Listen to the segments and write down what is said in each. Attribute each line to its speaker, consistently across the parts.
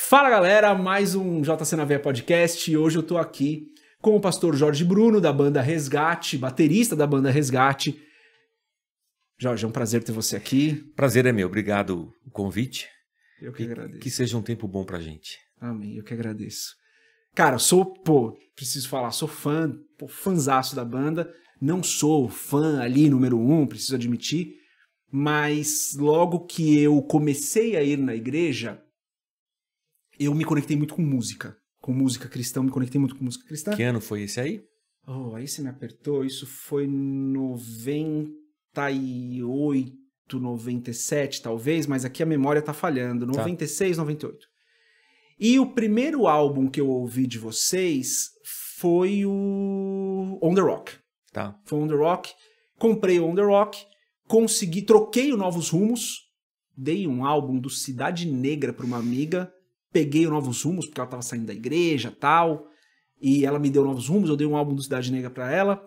Speaker 1: Fala galera, mais um JC na Veia Podcast e hoje eu tô aqui com o pastor Jorge Bruno da banda Resgate, baterista da banda Resgate. Jorge, é um prazer ter você aqui.
Speaker 2: Prazer é meu, obrigado o convite.
Speaker 1: Eu que agradeço.
Speaker 2: Que seja um tempo bom pra gente.
Speaker 1: Amém, eu que agradeço. Cara, preciso falar, sou fãzaço da banda, não sou fã ali número 1, preciso admitir, mas logo que eu comecei a ir na igreja, eu me conectei muito com música cristã, me conectei muito com música cristã.
Speaker 2: Que ano foi esse aí?
Speaker 1: Aí você me apertou, isso foi 98, 97 talvez, mas aqui a memória tá falhando, 96, 98. E o primeiro álbum que eu ouvi de vocês foi o On The Rock.
Speaker 2: Tá.
Speaker 1: Foi On The Rock, comprei o On The Rock, troquei o Novos Rumos, dei um álbum do Cidade Negra para uma amiga, peguei o Novos Rumos, porque ela tava saindo da igreja e tal, e ela me deu Novos Rumos, eu dei um álbum do Cidade Negra para ela,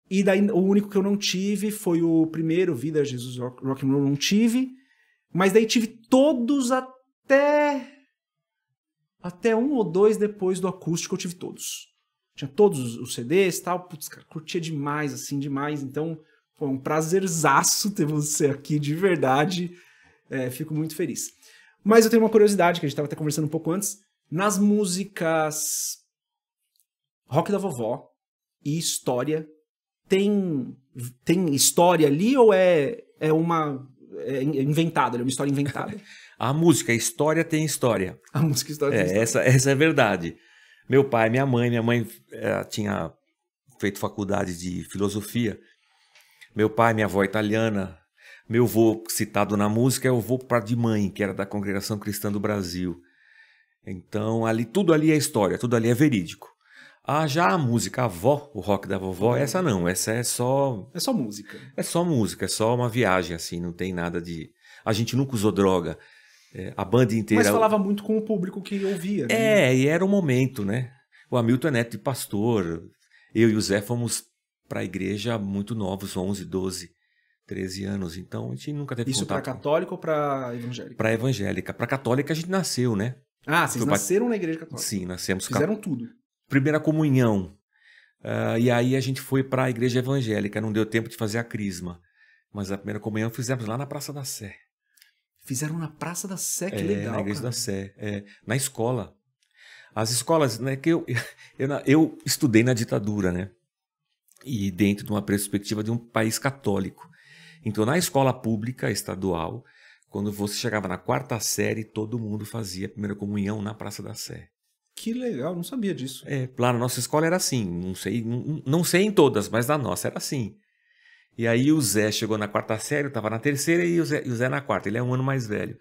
Speaker 1: e daí o único que eu não tive foi o primeiro, Vida, Jesus, Rock and Roll, não tive, mas daí tive todos até um ou dois depois do acústico, eu tive todos. Tinha todos os CDs e tal, putz, cara, curtia demais, assim, demais, então foi um prazerzaço ter você aqui, de verdade, fico muito feliz. Mas eu tenho uma curiosidade, que a gente estava até conversando um pouco antes, nas músicas Rock da Vovó e História, tem história ali ou é inventada, é uma história inventada?
Speaker 2: A música, a história tem história.
Speaker 1: A música, a história tem história.
Speaker 2: Essa é a verdade. Meu pai, minha mãe tinha feito faculdade de filosofia. Meu pai, minha avó italiana. Meu avô, citado na música, é o avô de mãe, que era da Congregação Cristã do Brasil. Então, tudo ali é história, tudo ali é verídico. Já a música, a avó, o rock da vovó, essa não, essa é só...
Speaker 1: É só música.
Speaker 2: É só música, é só uma viagem, assim, não tem nada de... A gente nunca usou droga, a banda inteira...
Speaker 1: Mas falava muito com o público que ouvia, né?
Speaker 2: E era o momento, né? O Hamilton é neto de pastor, eu e o Zé fomos para a igreja muito novos, 11, 12, 13 anos, então a gente nunca teve
Speaker 1: Isso
Speaker 2: contato.
Speaker 1: Isso para católica ou para evangélica?
Speaker 2: Para evangélica. Para católica a gente nasceu, né?
Speaker 1: Vocês nasceram na igreja católica?
Speaker 2: Sim, nascemos.
Speaker 1: Fizeram tudo.
Speaker 2: Primeira comunhão. E aí a gente foi para a igreja evangélica, não deu tempo de fazer a crisma. Mas a primeira comunhão fizemos lá na Praça da Sé.
Speaker 1: Fizeram na Praça da Sé, que legal,
Speaker 2: na igreja
Speaker 1: cara.
Speaker 2: da Sé, na escola. As escolas, né, que eu estudei na ditadura, né? E dentro de uma perspectiva de um país católico. Então, na escola pública estadual, quando você chegava na 4ª série, todo mundo fazia a primeira comunhão na Praça da Sé.
Speaker 1: Que legal, não sabia disso.
Speaker 2: Lá na nossa escola era assim, não sei em todas, mas na nossa era assim. E aí o Zé chegou na 4ª série, eu estava na 3ª e o Zé na 4ª, ele é um ano mais velho.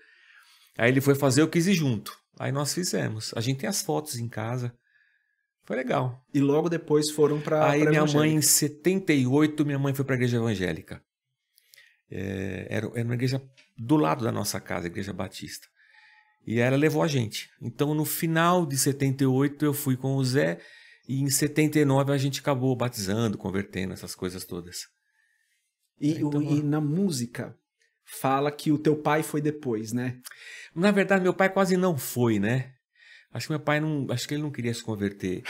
Speaker 2: Aí ele foi fazer, eu quis ir junto. Aí nós fizemos. A gente tem as fotos em casa. Foi legal.
Speaker 1: E logo depois foram para
Speaker 2: Aí minha mãe, em 78, minha mãe foi para a igreja evangélica. Era uma igreja do lado da nossa casa, a Igreja Batista. E ela levou a gente. Então, no final de 78, eu fui com o Zé. E em 79, a gente acabou batizando, convertendo, essas coisas todas.
Speaker 1: E na música, fala que o teu pai foi depois, né?
Speaker 2: Na verdade, meu pai quase não foi, né? Acho que meu pai acho que ele não queria se converter.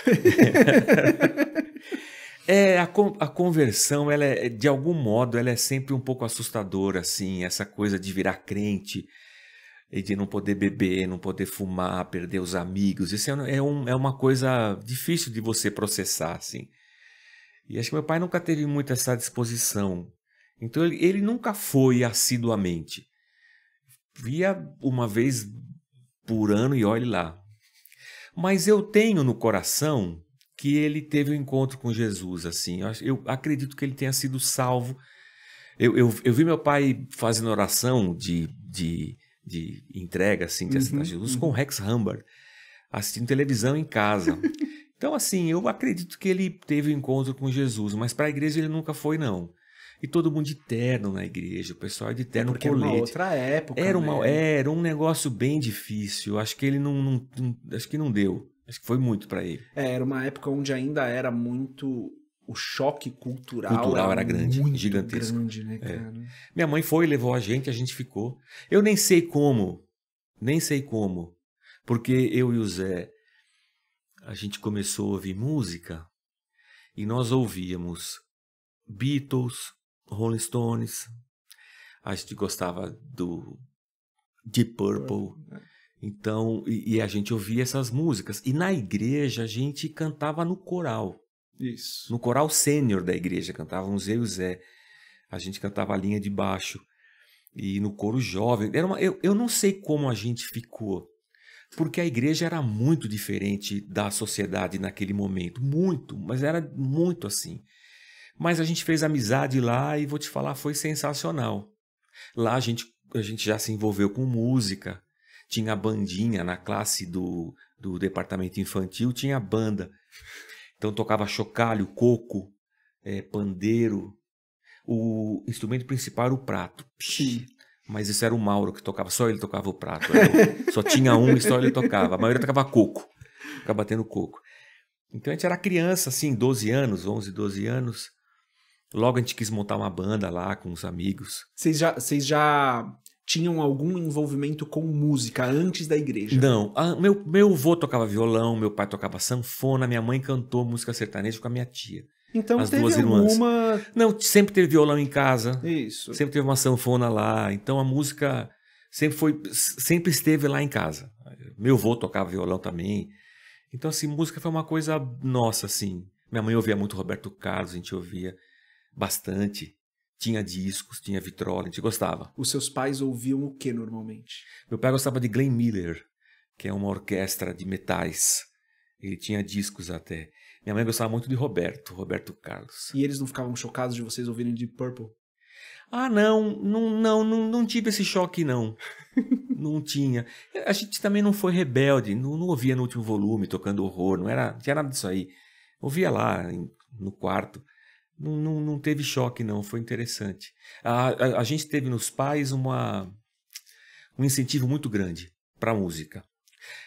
Speaker 2: A conversão, ela de algum modo, ela é sempre um pouco assustadora, assim, essa coisa de virar crente e de não poder beber, não poder fumar, perder os amigos. Isso é uma coisa difícil de você processar, assim. E acho que meu pai nunca teve muito essa disposição. Então ele nunca foi assiduamente. Via uma vez por ano e olhe lá. Mas eu tenho no coração que ele teve um encontro com Jesus, assim. Eu acredito que ele tenha sido salvo. Eu vi meu pai fazendo oração de entrega, assim, de aceitar Jesus com Rex Humbard, assistindo televisão em casa. Então, assim, eu acredito que ele teve um encontro com Jesus, mas para a igreja ele nunca foi, não. E todo mundo de terno na igreja, o pessoal de terno
Speaker 1: porque
Speaker 2: colete.
Speaker 1: Era uma outra época,
Speaker 2: era um negócio bem difícil. Acho que ele acho que não deu. Acho que foi muito para ele.
Speaker 1: Era uma época onde ainda era muito... O choque cultural
Speaker 2: era grande,
Speaker 1: muito
Speaker 2: gigantesco.
Speaker 1: Grande, né, cara?
Speaker 2: Minha mãe foi, levou a gente ficou. Eu nem sei como, Porque eu e o Zé, a gente começou a ouvir música e nós ouvíamos Beatles, Rolling Stones, a gente gostava do Deep Purple. Então, e a gente ouvia essas músicas. E na igreja a gente cantava no coral.
Speaker 1: Isso.
Speaker 2: No coral sênior da igreja, cantávamos eu e o Zé. A gente cantava a linha de baixo. E no coro jovem. Eu não sei como a gente ficou. Porque a igreja era muito diferente da sociedade naquele momento. Muito, mas era muito assim. Mas a gente fez amizade lá e vou te falar, foi sensacional. Lá a gente já se envolveu com música. Tinha a bandinha na classe do departamento infantil, tinha a banda. Então tocava chocalho, coco, pandeiro. O instrumento principal era o prato.
Speaker 1: Sim.
Speaker 2: Mas isso era o Mauro que tocava, só ele tocava o prato. Só tinha um e só ele tocava. A maioria tocava coco, ficava batendo coco. Então a gente era criança, assim, 12 anos, 11, 12 anos. Logo a gente quis montar uma banda lá com os amigos.
Speaker 1: Vocês já tinham algum envolvimento com música antes da igreja?
Speaker 2: Não, meu avô tocava violão, meu pai tocava sanfona, minha mãe cantou música sertaneja com a minha tia.
Speaker 1: Então
Speaker 2: as
Speaker 1: teve
Speaker 2: duas irmãs.
Speaker 1: alguma...
Speaker 2: Não, sempre teve violão em casa.
Speaker 1: Isso.
Speaker 2: Sempre teve uma sanfona lá. Então a música sempre esteve lá em casa. Meu avô tocava violão também. Então assim, música foi uma coisa nossa, assim. Minha mãe ouvia muito Roberto Carlos, a gente ouvia bastante. Tinha discos, tinha vitrola, a gente gostava.
Speaker 1: Os seus pais ouviam o que normalmente?
Speaker 2: Meu pai gostava de Glenn Miller, que é uma orquestra de metais. Ele tinha discos até. Minha mãe gostava muito de Roberto Carlos.
Speaker 1: E eles não ficavam chocados de vocês ouvirem Deep Purple?
Speaker 2: Ah, não tive esse choque, não. Não tinha. A gente também não foi rebelde, não ouvia no último volume, tocando horror, não tinha nada disso aí. Ouvia lá no quarto. Não teve choque, não, foi interessante. A gente teve nos pais um incentivo muito grande para a música.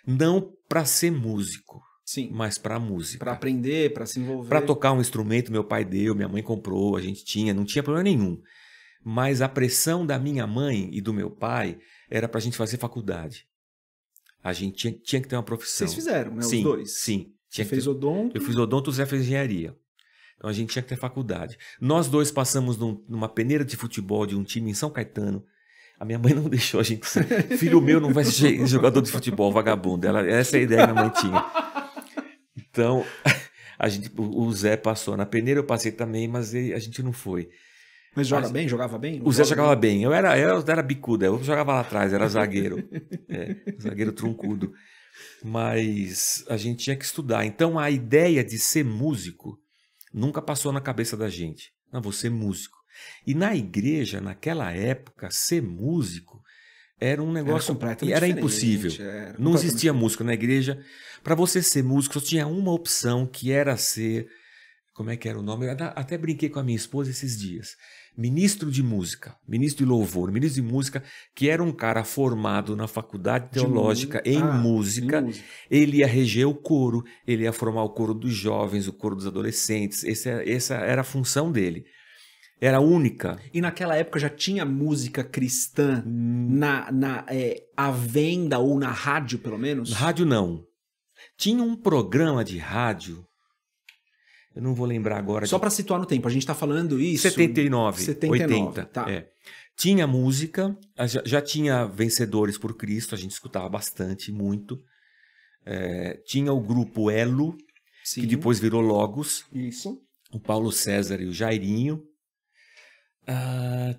Speaker 2: Não para ser músico,
Speaker 1: sim,
Speaker 2: mas para a música.
Speaker 1: Para aprender, para se envolver.
Speaker 2: Para tocar um instrumento, meu pai deu, minha mãe comprou, a gente não tinha problema nenhum. Mas a pressão da minha mãe e do meu pai era para a gente fazer faculdade. A gente tinha que ter uma profissão.
Speaker 1: Vocês fizeram, né?
Speaker 2: Sim,
Speaker 1: os dois?
Speaker 2: Sim.
Speaker 1: Você fez odonto?
Speaker 2: Eu fiz odonto, o Zé fez engenharia. Então a gente tinha que ter faculdade. Nós dois passamos numa peneira de futebol de um time em São Caetano. A minha mãe não deixou a gente ser. Filho meu não vai ser jogador de futebol, vagabundo. Essa é a ideia que minha mãe tinha. Então, o Zé passou na peneira, eu passei também, mas a gente não foi.
Speaker 1: Mas jogava bem?
Speaker 2: O Zé jogava bem. Eu era bicuda, eu jogava lá atrás, era zagueiro. Zagueiro truncudo. Mas a gente tinha que estudar. Então a ideia de ser músico nunca passou na cabeça da gente. Não, vou ser músico. E na igreja, naquela época, ser músico era um negócio... Era impossível. Não existia música na igreja. Para você ser músico, só tinha uma opção, que era ser... Como é que era o nome? Eu até brinquei com a minha esposa esses dias. Ministro de música, ministro de louvor, ministro de música, que era um cara formado na faculdade teológica em música. Ele ia reger o coro, ele ia formar o coro dos jovens, o coro dos adolescentes. Essa era a função dele. Era única.
Speaker 1: E naquela época já tinha música cristã à venda ou na rádio, pelo menos?
Speaker 2: Rádio não. Tinha um programa de rádio... Eu não vou lembrar agora.
Speaker 1: Só para situar no tempo, a gente está falando isso...
Speaker 2: 79, 80.
Speaker 1: Tá.
Speaker 2: Tinha música, já tinha Vencedores por Cristo, a gente escutava bastante, muito. Tinha o grupo Elo,
Speaker 1: sim,
Speaker 2: que depois virou Logos.
Speaker 1: Isso.
Speaker 2: O Paulo César e o Jairinho.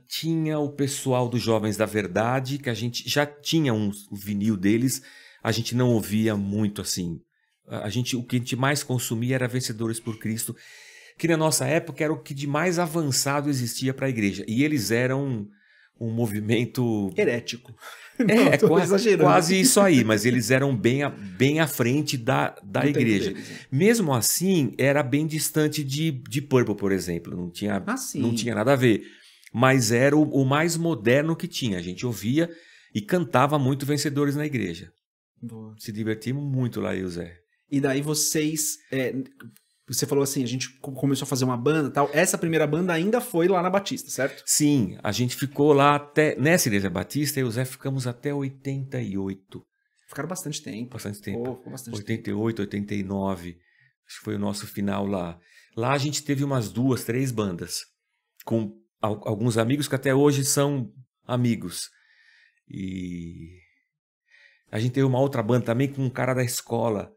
Speaker 2: Tinha o pessoal dos Jovens da Verdade, que a gente já tinha um vinil deles, a gente não ouvia muito assim... O que a gente mais consumia era Vencedores por Cristo, que na nossa época era o que de mais avançado existia para a igreja. E eles eram um movimento...
Speaker 1: herético.
Speaker 2: Quase isso aí, mas eles eram bem à frente da igreja.
Speaker 1: Deles,
Speaker 2: Mesmo assim, era bem distante de Purple, por exemplo. Não tinha nada a ver. Mas era o mais moderno que tinha. A gente ouvia e cantava muito Vencedores na igreja.
Speaker 1: Boa.
Speaker 2: Se divertimos muito lá, eu e o Zé.
Speaker 1: E daí vocês... você falou assim, a gente começou a fazer uma banda e tal. Essa primeira banda ainda foi lá na Batista, certo?
Speaker 2: Sim, a gente ficou lá até... Nessa igreja Batista, eu e o Zé ficamos até 88.
Speaker 1: Ficaram bastante tempo.
Speaker 2: Bastante tempo.
Speaker 1: Pô, ficou bastante
Speaker 2: 88, 89. Acho que foi o nosso final lá. Lá a gente teve umas 2, 3 bandas. Com alguns amigos que até hoje são amigos. E a gente teve uma outra banda também com um cara da escola.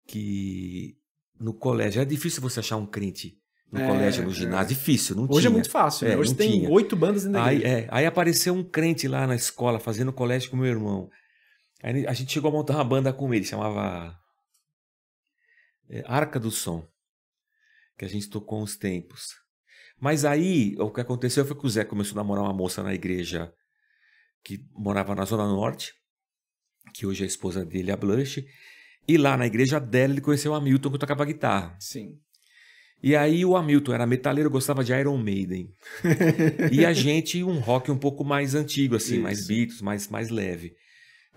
Speaker 2: Que no colégio... É difícil você achar um crente no colégio, no ginásio. Difícil, não tinha.
Speaker 1: Hoje é muito fácil, né? Hoje tem 8 bandas dentro da igreja.
Speaker 2: Aí apareceu um crente lá na escola, fazendo colégio com meu irmão. Aí a gente chegou a montar uma banda com ele, chamava Arca do Som, que a gente tocou uns tempos. Mas aí, o que aconteceu foi que o Zé começou a namorar uma moça na igreja que morava na Zona Norte, que hoje é a esposa dele, a Blanche, e lá na igreja dela ele conheceu o Hamilton, que tocava guitarra.
Speaker 1: Sim.
Speaker 2: E aí o Hamilton era metaleiro, gostava de Iron Maiden. E a gente um rock um pouco mais antigo, assim,
Speaker 1: Isso.
Speaker 2: mais Beatles, mais leve.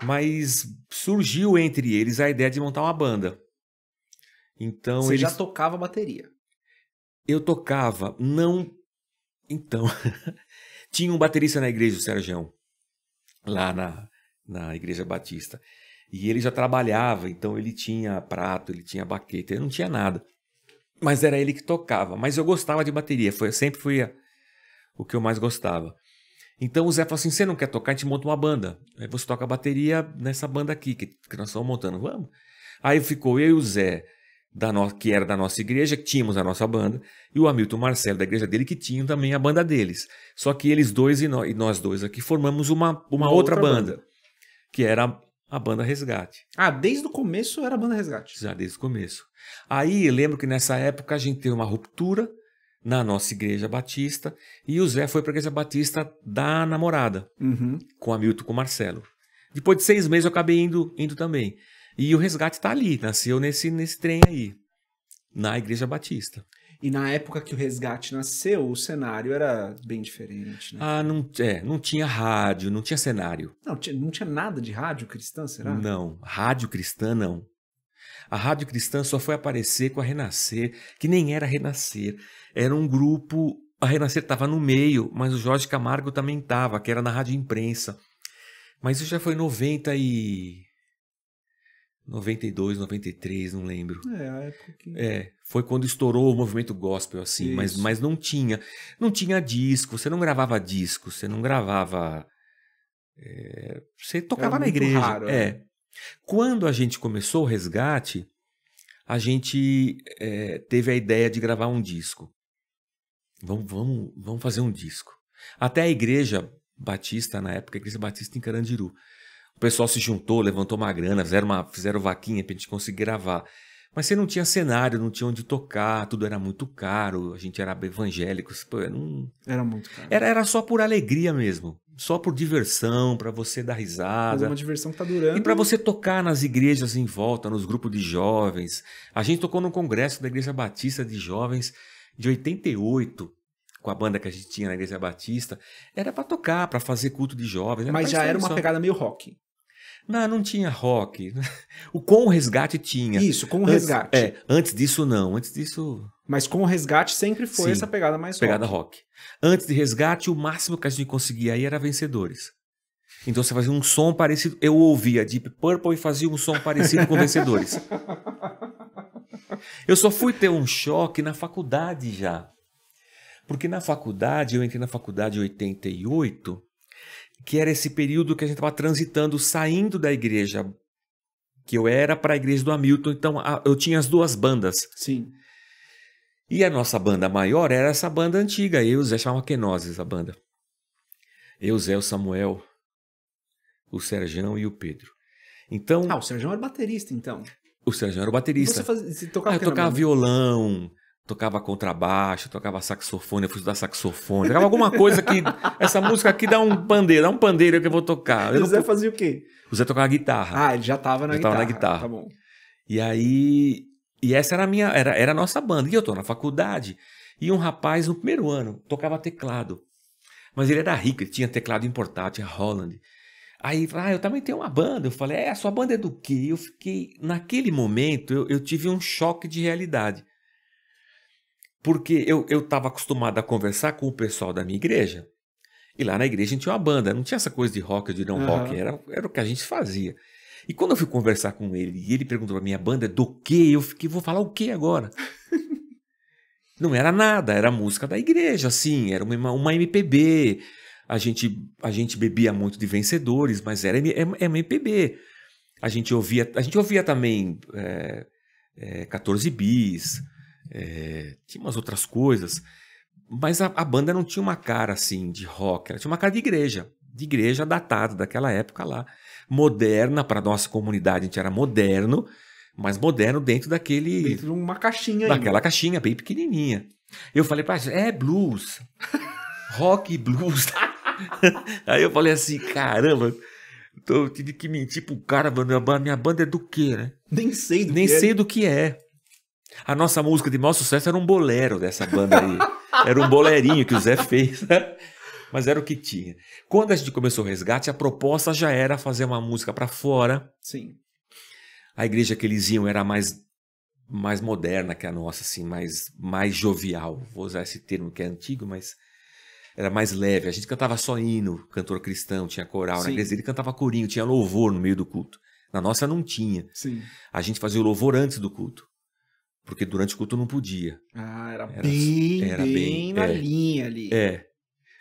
Speaker 2: Mas surgiu entre eles a ideia de montar uma banda. Então
Speaker 1: Você
Speaker 2: eles...
Speaker 1: já tocava bateria?
Speaker 2: Eu tocava, não... Então, tinha um baterista na igreja, o Sergião, lá na Igreja Batista. E ele já trabalhava, então ele tinha prato, ele tinha baqueta, ele não tinha nada. Mas era ele que tocava. Mas eu gostava de bateria, sempre foi o que eu mais gostava. Então o Zé falou assim, você não quer tocar? A gente monta uma banda. Aí você toca bateria nessa banda aqui, que nós estamos montando. Vamos. Aí ficou eu e o Zé, que era da nossa igreja, que tínhamos a nossa banda, e o Hamilton Marcelo, da igreja dele, que tinham também a banda deles. Só que eles dois e nós dois aqui formamos uma outra banda, que era a banda Resgate.
Speaker 1: Ah, desde o começo era a banda Resgate.
Speaker 2: Já desde o começo. Aí eu lembro que nessa época a gente teve uma ruptura na nossa igreja batista, e o Zé foi para a igreja batista da namorada, com o Hamilton, com o Marcelo. Depois de 6 meses eu acabei indo também. E o Resgate está ali, nasceu nesse trem aí, na igreja batista.
Speaker 1: E na época que o Resgate nasceu, o cenário era bem diferente, né?
Speaker 2: Ah, não tinha rádio, não tinha cenário.
Speaker 1: Não tinha nada de rádio cristã, será?
Speaker 2: Não, rádio cristã não. A rádio cristã só foi aparecer com a Renascer, que nem era Renascer. Era um grupo, a Renascer estava no meio, mas o Jorge Camargo também estava, que era na Rádio Imprensa. Mas isso já foi em 92, 93, não lembro.
Speaker 1: A época que...
Speaker 2: Foi quando estourou o movimento gospel, assim, mas não tinha disco, você não gravava disco, você não gravava... você tocava na igreja.
Speaker 1: Raro,
Speaker 2: Quando a gente começou o Resgate, a gente teve a ideia de gravar um disco. Vamos fazer um disco. Até a igreja batista, na época, a igreja batista em Carandiru. O pessoal se juntou, levantou uma grana, fizeram vaquinha pra gente conseguir gravar. Mas você não tinha cenário, não tinha onde tocar, tudo era muito caro, a gente era evangélico.
Speaker 1: Era muito caro.
Speaker 2: Era só por alegria mesmo, só por diversão, pra você dar risada.
Speaker 1: Mas é uma diversão que tá durando.
Speaker 2: E pra você tocar nas igrejas em volta, nos grupos de jovens. A gente tocou no congresso da Igreja Batista de Jovens de 88, com a banda que a gente tinha na Igreja Batista. Era pra tocar, pra fazer culto de jovens.
Speaker 1: Mas já era uma pegada meio rock.
Speaker 2: Não tinha rock. Com o Resgate tinha.
Speaker 1: Isso, com o Resgate.
Speaker 2: Antes disso não, antes disso...
Speaker 1: Mas com o Resgate sempre foi essa pegada mais rock.
Speaker 2: Pegada rock. Antes de Resgate, o máximo que a gente conseguia aí era Vencedores. Então você fazia um som parecido... Eu ouvia Deep Purple e fazia um som parecido com Vencedores. Eu só fui ter um choque na faculdade já. Porque na faculdade, eu entrei na faculdade em 88... que era esse período que a gente estava transitando, saindo da igreja que eu era para a igreja do Hamilton. Então eu tinha as duas bandas.
Speaker 1: Sim.
Speaker 2: E a nossa banda maior era essa banda antiga. Eu e o Zé, chamava Quenoses a banda. Eu, o Zé, o Samuel, o Sergião e o Pedro. Então,
Speaker 1: o Sergião era baterista, então.
Speaker 2: O Sergião era o baterista.
Speaker 1: Você tocava
Speaker 2: eu tocava violão... Tocava contrabaixo, tocava saxofone, eu fui estudar saxofone. Tocava alguma coisa que... Essa música aqui dá um pandeiro que eu vou tocar.
Speaker 1: E o Zé fazia o quê?
Speaker 2: O Zé tocava guitarra.
Speaker 1: Ele já estava na guitarra. Tá bom.
Speaker 2: E aí... E essa era a nossa banda. E eu tô na faculdade. E um rapaz, no primeiro ano, tocava teclado. Mas ele era rico, ele tinha teclado importado, tinha Holland. Aí, eu também tenho uma banda. Eu falei, a sua banda é do quê? Eu fiquei... Naquele momento, eu tive um choque de realidade. Porque eu estava acostumado a conversar com o pessoal da minha igreja. E lá na igreja a gente tinha uma banda. Não tinha essa coisa de rock ou de não rock. Era o que a gente fazia. E quando eu fui conversar com ele, e ele perguntou pra minha banda do quê? Eu fiquei, vou falar o quê agora? Não era nada, era música da igreja, assim, era uma MPB. A gente bebia muito de Vencedores, mas era MPB. A gente ouvia também 14 bis, tinha umas outras coisas, mas a banda não tinha uma cara assim de rock, ela tinha uma cara de igreja datada daquela época lá, moderna para nossa comunidade, a gente era moderno, mas moderno dentro
Speaker 1: Dentro de uma caixinha
Speaker 2: daquela
Speaker 1: ainda.
Speaker 2: caixinha bem pequenininha. Eu falei pra ele, blues, rock e blues. Aí eu falei assim, caramba, eu tive que mentir pro cara, minha banda é do quê, né?
Speaker 1: Nem sei do
Speaker 2: Nem
Speaker 1: que
Speaker 2: sei
Speaker 1: é.
Speaker 2: do que é. A nossa música de maior sucesso era um bolero dessa banda aí. Era um bolerinho que o Zé fez. Mas era o que tinha. Quando a gente começou o Resgate, a proposta já era fazer uma música para fora.
Speaker 1: Sim.
Speaker 2: A igreja que eles iam era mais moderna que a nossa, assim, mais jovial. Vou usar esse termo que é antigo, mas era mais leve. A gente cantava só hino, cantor cristão, tinha coral.
Speaker 1: Sim.
Speaker 2: Na igreja dele cantava corinho, tinha louvor no meio do culto. Na nossa não tinha.
Speaker 1: Sim.
Speaker 2: A gente fazia o louvor antes do culto. Porque durante o culto não podia.
Speaker 1: Ah, era
Speaker 2: Era
Speaker 1: bem na linha ali.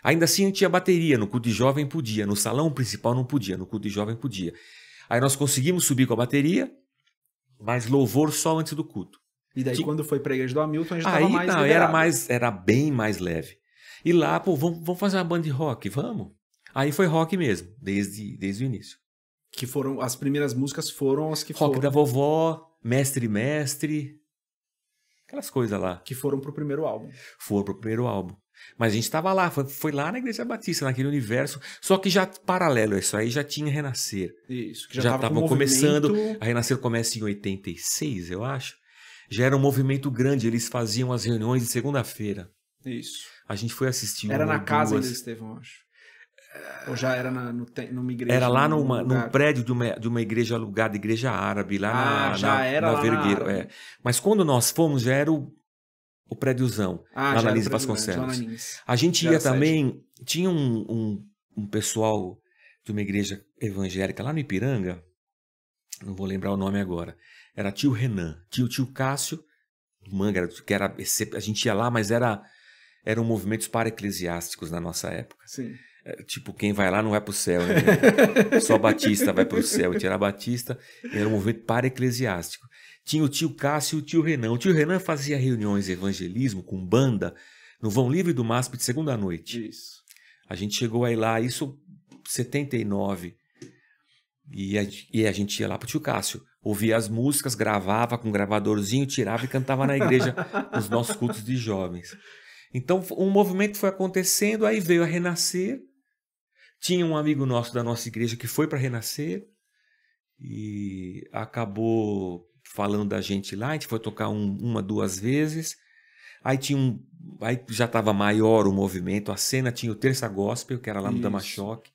Speaker 2: Ainda assim tinha bateria, no culto de jovem podia, no salão principal não podia, no culto de jovem podia. Aí nós conseguimos subir com a bateria, mas louvor só antes do culto.
Speaker 1: E daí quando foi pra igreja do Hamilton, já
Speaker 2: Aí
Speaker 1: tava mais
Speaker 2: não,
Speaker 1: liberado.
Speaker 2: era bem mais leve. E lá, vamos fazer uma banda de rock, vamos? Aí foi rock mesmo, desde o início.
Speaker 1: Que foram, as primeiras músicas foram as que
Speaker 2: Rock
Speaker 1: foram.
Speaker 2: da vovó, mestre, aquelas coisas lá.
Speaker 1: Que foram pro primeiro álbum.
Speaker 2: Foram pro primeiro álbum. Mas a gente estava lá, foi lá na Igreja Batista, naquele universo. Só que já paralelo a isso aí, já tinha Renascer.
Speaker 1: Isso, que
Speaker 2: Já estavam começando.
Speaker 1: movimento...
Speaker 2: A Renascer começa em 86, eu acho. Já era um movimento grande, eles faziam as reuniões de segunda-feira.
Speaker 1: Isso.
Speaker 2: A gente foi assistir
Speaker 1: Era
Speaker 2: uma
Speaker 1: na casa
Speaker 2: duas...
Speaker 1: ainda, Estevão, acho. Ou já era numa igreja?
Speaker 2: Era lá num
Speaker 1: lugar?
Speaker 2: prédio de uma igreja alugada, igreja árabe, lá na Vergueiro. Mas quando nós fomos, já era o prédiozão, lá na Lins Vasconcelos. A gente ia também, tinha um pessoal de uma igreja evangélica lá no Ipiranga, não vou lembrar o nome agora, era tio Renan, tio Cássio, Manga, que era, a gente ia lá, mas eram movimentos para-eclesiásticos na nossa época.
Speaker 1: Sim.
Speaker 2: Tipo, quem vai lá não vai pro céu, né? Só Batista vai pro céu. A gente era Batista, era um movimento para-eclesiástico. Tinha o tio Cássio e o tio Renan. O tio Renan fazia reuniões de evangelismo com banda no Vão Livre do MASP de segunda noite.
Speaker 1: Isso.
Speaker 2: A gente chegou aí lá, isso 79. E a gente ia lá pro tio Cássio. Ouvia as músicas, gravava com um gravadorzinho, tirava e cantava na igreja nos nossos cultos de jovens. Então, um movimento foi acontecendo, aí veio a Renascer. Tinha um amigo nosso da nossa igreja que foi para Renascer e acabou falando da gente lá. A gente foi tocar uma, duas vezes. Aí aí já estava maior o movimento, a cena tinha o Terça Gospel, que era lá no Dama Choque.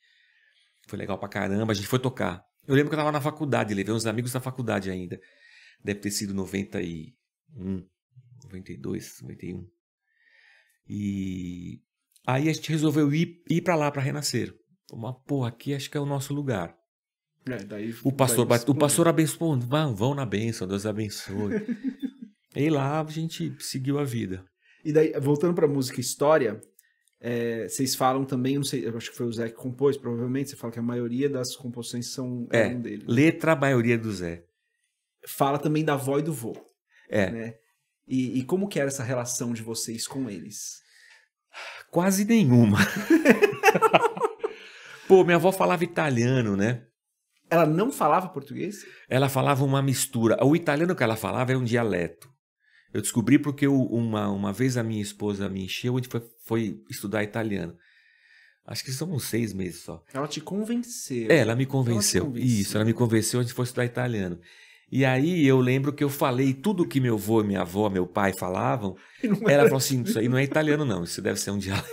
Speaker 2: Foi legal pra caramba, a gente foi tocar. Eu lembro que eu estava na faculdade, levei uns amigos da faculdade ainda. Deve ter sido 91, 92, 91. E aí a gente resolveu ir para lá, para Renascer. Uma porra, aqui acho que é o nosso lugar. O pastor abençoou, vão na bênção, Deus abençoe. E lá a gente seguiu a vida.
Speaker 1: E daí, voltando para a música História, vocês falam também, não sei, eu acho que foi o Zé que compôs, provavelmente, você fala que a maioria das composições eram dele.
Speaker 2: Letra, a maioria do Zé.
Speaker 1: Fala também da avó e do vô.
Speaker 2: É.
Speaker 1: Né? E como que era essa relação de vocês com eles?
Speaker 2: Quase nenhuma. Pô, minha avó falava italiano, né?
Speaker 1: Ela não falava português?
Speaker 2: Ela falava uma mistura. O italiano que ela falava é um dialeto. Eu descobri porque uma vez a minha esposa me encheu, a gente foi estudar italiano. Acho que são uns 6 meses só.
Speaker 1: Ela te convenceu.
Speaker 2: Ela me convenceu. Isso, ela me convenceu, a gente foi estudar italiano. E aí eu lembro que eu falei tudo que meu avô, minha avó, meu pai falavam. Ela falou assim, isso aí não é italiano não, isso deve ser um dialeto.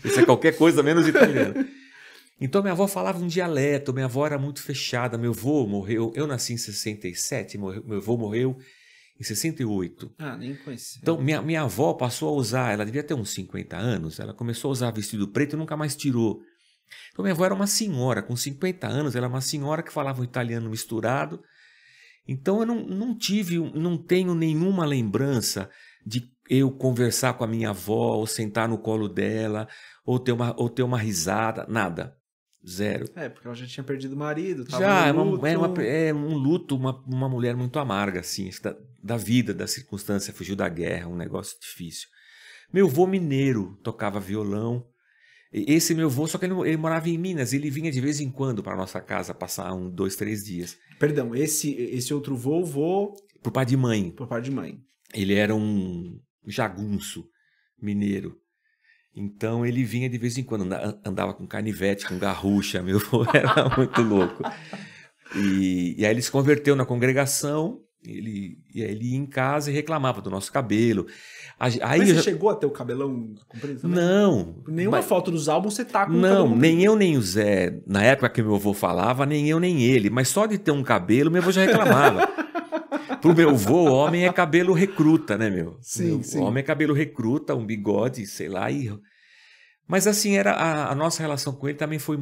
Speaker 2: Isso é qualquer coisa menos italiano. Então minha avó falava um dialeto, minha avó era muito fechada, meu avô morreu, eu nasci em 67, meu avô morreu em 68.
Speaker 1: Ah, nem conheci.
Speaker 2: Então minha avó passou a usar, ela devia ter uns 50 anos, ela começou a usar vestido preto e nunca mais tirou. Então minha avó era uma senhora, com 50 anos, ela era uma senhora que falava um italiano misturado. Então eu não tenho nenhuma lembrança de eu conversar com a minha avó, ou sentar no colo dela, ou ter uma risada, nada. Zero.
Speaker 1: Porque ela já tinha perdido o marido, tava
Speaker 2: Já,
Speaker 1: no luto.
Speaker 2: é um luto, uma mulher muito amarga, assim, da vida, da circunstância, fugiu da guerra, um negócio difícil. Meu avô mineiro tocava violão. Esse meu avô, só que ele morava em Minas, ele vinha de vez em quando para nossa casa passar 1, 2, 3 dias.
Speaker 1: Perdão, esse outro vô...
Speaker 2: Por pai de mãe.
Speaker 1: Por pai de mãe.
Speaker 2: Ele era um jagunço mineiro. Então ele vinha de vez em quando, andava com canivete, com garrucha, meu avô era muito louco. E aí ele se converteu na congregação, e aí ele ia em casa e reclamava do nosso cabelo. Aí
Speaker 1: Mas você chegou a ter o cabelão comprido também?
Speaker 2: Não.
Speaker 1: Nenhuma foto dos álbuns você tá com
Speaker 2: não,
Speaker 1: o cabelo comprido.
Speaker 2: Nem eu nem o Zé, na época que meu avô falava, nem eu nem ele, mas só de ter um cabelo, meu avô já reclamava. Pro meu avô, o homem é cabelo recruta, né, meu?
Speaker 1: Sim, sim.
Speaker 2: O homem é cabelo recruta, um bigode, sei lá. Mas assim, a nossa relação com ele também foi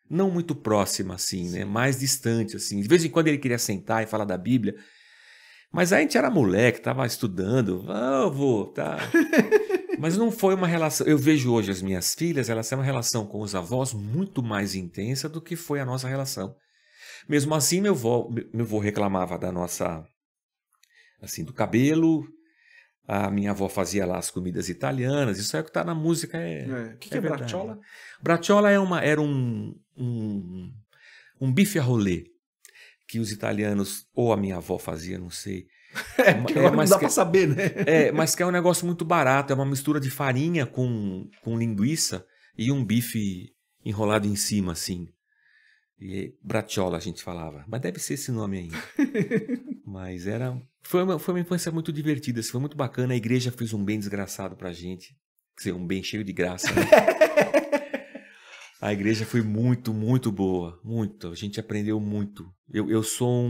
Speaker 2: não muito próxima, assim, né? Mais distante, assim. De vez em quando ele queria sentar e falar da Bíblia. Mas aí a gente era moleque, tava estudando. Vô, tá. Mas não foi uma relação... Eu vejo hoje as minhas filhas, elas têm uma relação com os avós muito mais intensa do que foi a nossa relação. Mesmo assim, meu avô reclamava da nossa... assim, do cabelo. A minha avó fazia lá as comidas italianas. Isso é o que está na música.
Speaker 1: O que é bracciola?
Speaker 2: Bracciola era um bife a rolê que os italianos, ou a minha avó fazia, não sei.
Speaker 1: Mas não dá para saber, né?
Speaker 2: Mas que é um negócio muito barato. É uma mistura de farinha com linguiça e um bife enrolado em cima, assim. E bracciola a gente falava. Mas deve ser esse nome ainda. Mas foi uma infância muito divertida. Foi muito bacana. A igreja fez um bem desgraçado pra gente. Quer dizer, um bem cheio de graça, né? A igreja foi muito, muito boa. Muito. A gente aprendeu muito. Eu sou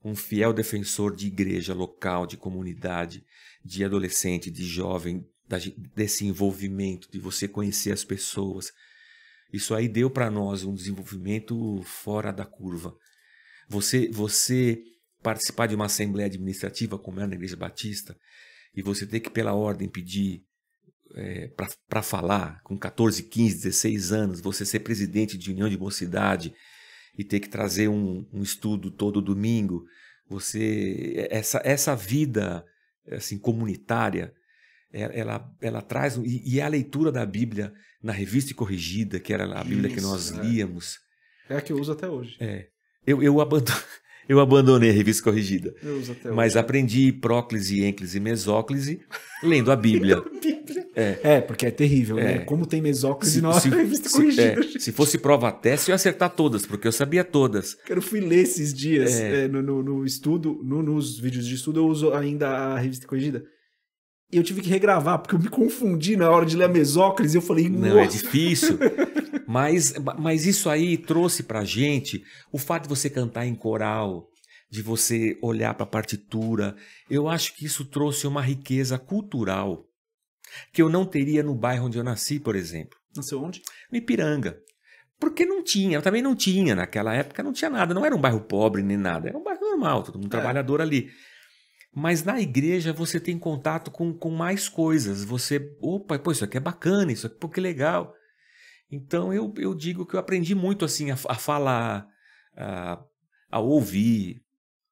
Speaker 2: um fiel defensor de igreja local, de comunidade, de adolescente, de jovem, desse envolvimento, de você conhecer as pessoas. Isso aí deu para nós um desenvolvimento fora da curva. Você participar de uma assembleia administrativa, como é na Igreja Batista, e você ter que, pela ordem, pedir para falar, com 14, 15, 16 anos, você ser presidente de união de mocidade e ter que trazer um estudo todo domingo, essa vida assim, comunitária, ela traz... E a leitura da Bíblia na Revista e Corrigida, que era a Bíblia que nós líamos.
Speaker 1: É a que eu uso até hoje.
Speaker 2: Eu abandonei a Revista Corrigida.
Speaker 1: Eu uso até
Speaker 2: mas
Speaker 1: hoje.
Speaker 2: aprendi próclise, ênclise e mesóclise lendo a Bíblia.
Speaker 1: Porque é terrível, né? Como tem mesóclise na Revista Corrigida.
Speaker 2: Se fosse prova teste, eu ia acertar todas, porque eu sabia todas.
Speaker 1: Eu fui ler esses dias no estudo, nos vídeos de estudo, eu uso ainda a Revista Corrigida. E eu tive que regravar, porque eu me confundi na hora de ler a mesóclise. Eu falei, nossa.
Speaker 2: Não, é difícil. Mas isso aí trouxe pra gente o fato de você cantar em coral, de você olhar para a partitura. Eu acho que isso trouxe uma riqueza cultural que eu não teria no bairro onde eu nasci, por exemplo.
Speaker 1: Nasceu onde?
Speaker 2: No Ipiranga. Porque não tinha, também não tinha. Naquela época não tinha nada. Não era um bairro pobre nem nada. Era um bairro normal, todo mundo trabalhador ali. Mas na igreja você tem contato com mais coisas. Você, isso aqui é bacana, isso aqui, que legal. Então eu digo que eu aprendi muito assim a falar, a ouvir,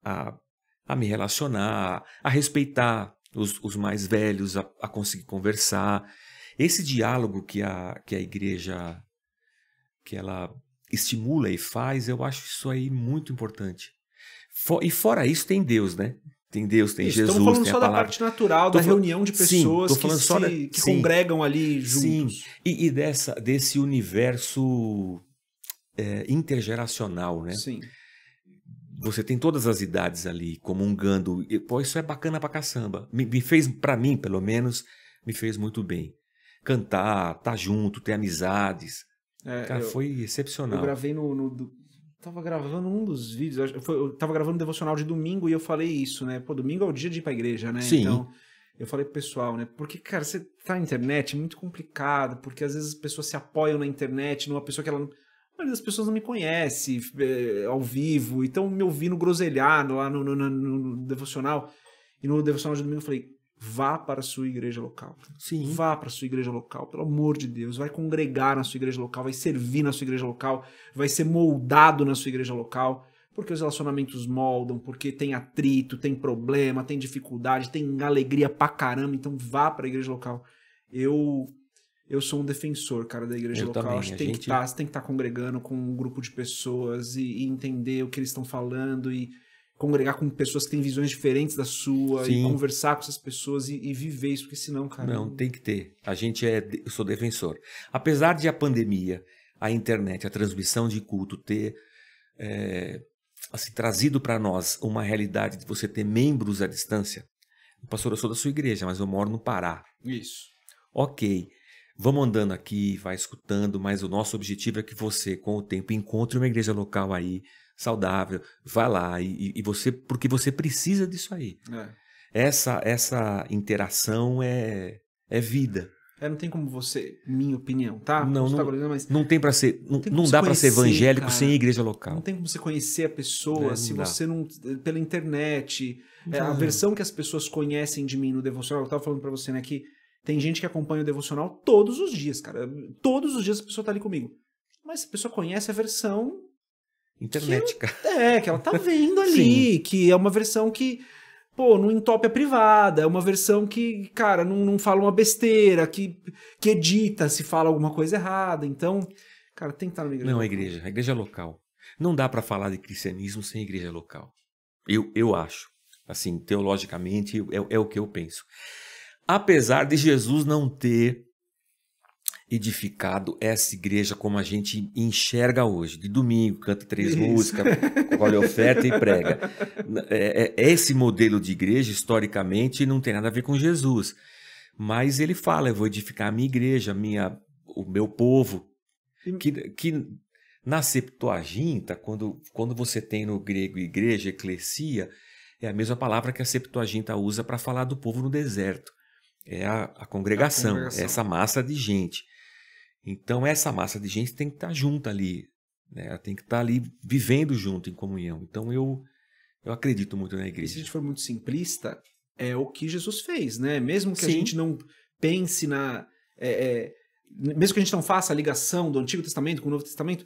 Speaker 2: a me relacionar, a respeitar os mais velhos, a conseguir conversar. Esse diálogo que a igreja que ela estimula e faz, eu acho isso aí muito importante. E fora isso tem Deus, né? Tem Deus, tem Jesus,
Speaker 1: estamos falando
Speaker 2: tem
Speaker 1: só
Speaker 2: a palavra.
Speaker 1: Da parte natural, da reunião de pessoas que congregam ali juntos.
Speaker 2: Sim. E desse universo intergeracional, né?
Speaker 1: Sim.
Speaker 2: Você tem todas as idades ali comungando. Isso é bacana pra caçamba. Me fez, pra mim, pelo menos, me fez muito bem. Cantar, tá junto, ter amizades. Cara, foi excepcional.
Speaker 1: Eu gravei tava gravando um dos vídeos, eu tava gravando um devocional de domingo e eu falei isso, né? Domingo é o dia de ir pra igreja, né?
Speaker 2: Sim.
Speaker 1: Então, Eu falei pro pessoal, né? Porque, cara, você tá na internet, é muito complicado, porque às vezes as pessoas se apoiam na internet numa pessoa que ela... A maioria das pessoas não me conhece ao vivo, então me ouvindo groselhar lá no devocional. E no devocional de domingo eu falei, vá para a sua igreja local.
Speaker 2: Sim.
Speaker 1: Vá para a sua igreja local, pelo amor de Deus. Vai congregar na sua igreja local, vai servir na sua igreja local, vai ser moldado na sua igreja local, porque os relacionamentos moldam, porque tem atrito, tem problema, tem dificuldade, tem alegria pra caramba, então vá para a igreja local. Eu sou um defensor, cara, da igreja local.
Speaker 2: Também.
Speaker 1: Acho que você tem que estar congregando com um grupo de pessoas e entender o que eles estão falando e congregar com pessoas que têm visões diferentes da sua. Sim. E conversar com essas pessoas e viver isso, porque senão, cara...
Speaker 2: Não, tem que ter. Eu sou defensor. Apesar de a pandemia, a internet, a transmissão de culto ter assim, trazido para nós uma realidade de você ter membros à distância. Pastor, eu sou da sua igreja, mas eu moro no Pará.
Speaker 1: Isso.
Speaker 2: Ok. Vamos andando aqui, vai escutando, mas o nosso objetivo é que você, com o tempo, encontre uma igreja local aí, saudável, vá lá, e você, porque você precisa disso aí. Essa interação é vida.
Speaker 1: Não tem como você, minha opinião, tá?
Speaker 2: Não tem para ser, não dá para ser evangélico, cara, sem igreja local.
Speaker 1: Não tem como você conhecer a pessoa se você não, pela internet, a versão que as pessoas conhecem de mim no devocional. Eu tava falando para você, né, que tem gente que acompanha o devocional todos os dias, cara. Todos os dias a pessoa tá ali comigo. Mas a pessoa conhece a versão...
Speaker 2: internet, cara.
Speaker 1: Que ela tá vendo ali. Que é uma versão que, pô, não entope a privada. É uma versão que, cara, não fala uma besteira. Que edita se fala alguma coisa errada. Então, cara, tem que estar na igreja local.
Speaker 2: A igreja local. Não dá pra falar de cristianismo sem igreja local. Eu acho. Assim, teologicamente, é o que eu penso. Apesar de Jesus não ter edificado essa igreja como a gente enxerga hoje, de domingo, canta 3 músicas, colhe oferta e prega. Esse modelo de igreja, historicamente, não tem nada a ver com Jesus. Mas ele fala, eu vou edificar a minha igreja, o meu povo. Que na Septuaginta, quando você tem no grego igreja, eclesia, é a mesma palavra que a Septuaginta usa para falar do povo no deserto. É a congregação, essa massa de gente. Então, essa massa de gente tem que estar junto ali, né? Ela tem que estar ali vivendo junto, em comunhão. Então, eu acredito muito na igreja.
Speaker 1: Se a gente for muito simplista, é o que Jesus fez, né? Mesmo que a gente não pense mesmo que a gente não faça a ligação do Antigo Testamento com o Novo Testamento,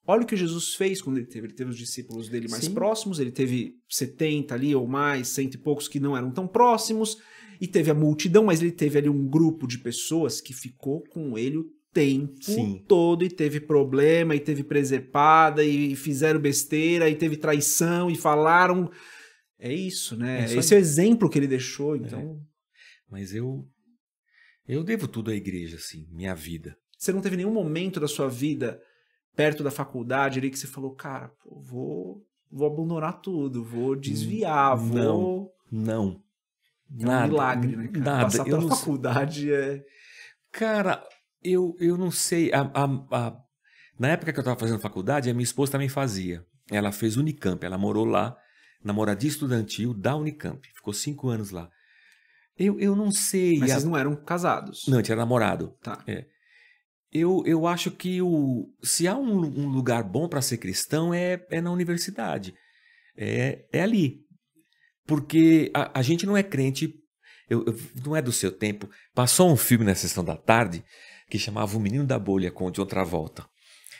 Speaker 1: olha o que Jesus fez quando ele teve. Ele teve os discípulos dele mais próximos, ele teve 70 ali ou mais, 100 e poucos que não eram tão próximos, e teve a multidão, mas ele teve ali um grupo de pessoas que ficou com ele o tempo todo, e teve problema, e teve presepada, e fizeram besteira, e teve traição, e falaram... É isso, né? Esse é o exemplo que ele deixou, então...
Speaker 2: Mas eu devo tudo à igreja, assim, minha vida.
Speaker 1: Você não teve nenhum momento da sua vida, perto da faculdade, ali que você falou, cara, pô, vou abandonar tudo, vou desviar,
Speaker 2: Não.
Speaker 1: É um milagre, né, cara?
Speaker 2: Nada.
Speaker 1: Passar pela faculdade é...
Speaker 2: Cara, eu não sei. Na época que eu estava fazendo faculdade, a minha esposa também fazia. Ela fez Unicamp, ela morou lá, na moradia estudantil da Unicamp. Ficou 5 anos lá. Eu não sei.
Speaker 1: Mas vocês não eram casados?
Speaker 2: Não, tinha namorado.
Speaker 1: Tá.
Speaker 2: Eu acho que se há um lugar bom para ser cristão é na universidade. É ali. Porque a gente não é crente, não é do seu tempo. Passou um filme na sessão da tarde que chamava O Menino da Bolha, com o John Travolta.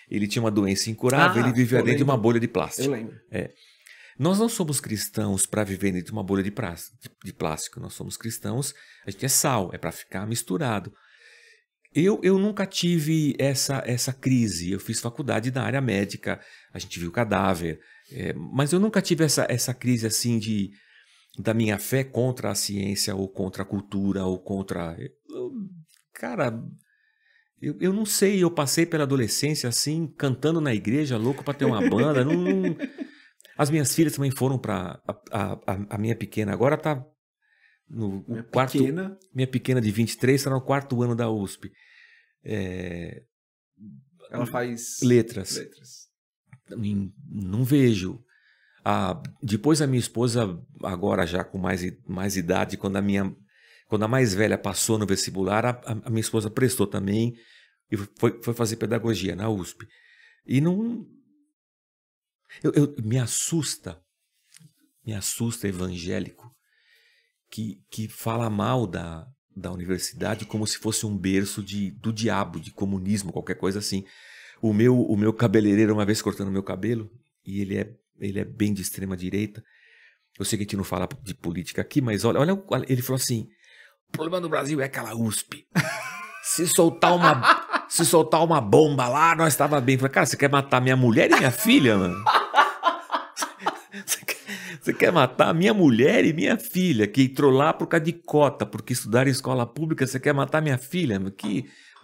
Speaker 2: Ele tinha uma doença incurável, ele vivia dentro de uma bolha de plástico.
Speaker 1: Eu lembro.
Speaker 2: Nós não somos cristãos para viver dentro de uma bolha de plástico. Nós somos cristãos, a gente é sal, é para ficar misturado. Eu nunca tive essa crise. Eu fiz faculdade na área médica, a gente viu cadáver, mas eu nunca tive essa crise assim da minha fé contra a ciência ou contra a cultura ou contra... Cara, eu não sei, eu passei pela adolescência assim, cantando na igreja, louco para ter uma banda. As minhas filhas também foram para... A minha pequena agora tá no quarto... Minha pequena de 23 está no 4º ano da USP.
Speaker 1: Ela faz...
Speaker 2: Letras. Não vejo. Depois a minha esposa, agora já com mais idade, quando a minha Quando a mais velha passou no vestibular, a minha esposa prestou também e foi fazer pedagogia na USP. E não... Me assusta evangélico que fala mal da universidade como se fosse um berço do diabo, de comunismo, qualquer coisa assim. O meu cabeleireiro, uma vez cortando meu cabelo, e ele é bem de extrema direita. Eu sei que a gente não fala de política aqui, mas olha, ele falou assim: o problema do Brasil é aquela USP. Se soltar uma bomba lá, nós estava bem. Eu falei, cara, você quer matar minha mulher e minha filha, mano? Você quer matar minha mulher e minha filha, que entrou lá por causa de cota, porque estudaram em escola pública, você quer matar minha filha?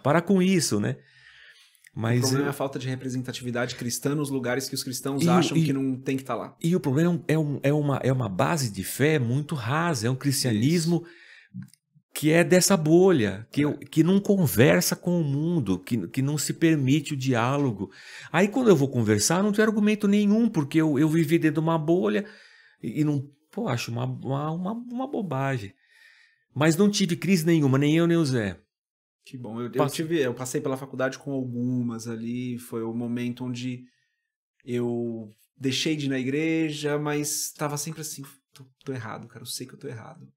Speaker 2: Para com isso, né? Mas
Speaker 1: o problema é a falta de representatividade cristã nos lugares que os cristãos acham que não tem que estar lá.
Speaker 2: E o problema é uma base de fé muito rasa, é um cristianismo que é dessa bolha, que não conversa com o mundo, que não se permite o diálogo. Aí quando eu vou conversar, não tenho argumento nenhum, porque eu vivi dentro de uma bolha e não... Pô, acho uma bobagem. Mas não tive crise nenhuma, nem eu nem o Zé.
Speaker 1: Que bom. Eu passei pela faculdade com algumas ali, foi o momento onde eu deixei de ir na igreja, mas estava sempre assim, tô errado, cara, eu sei que eu tô errado.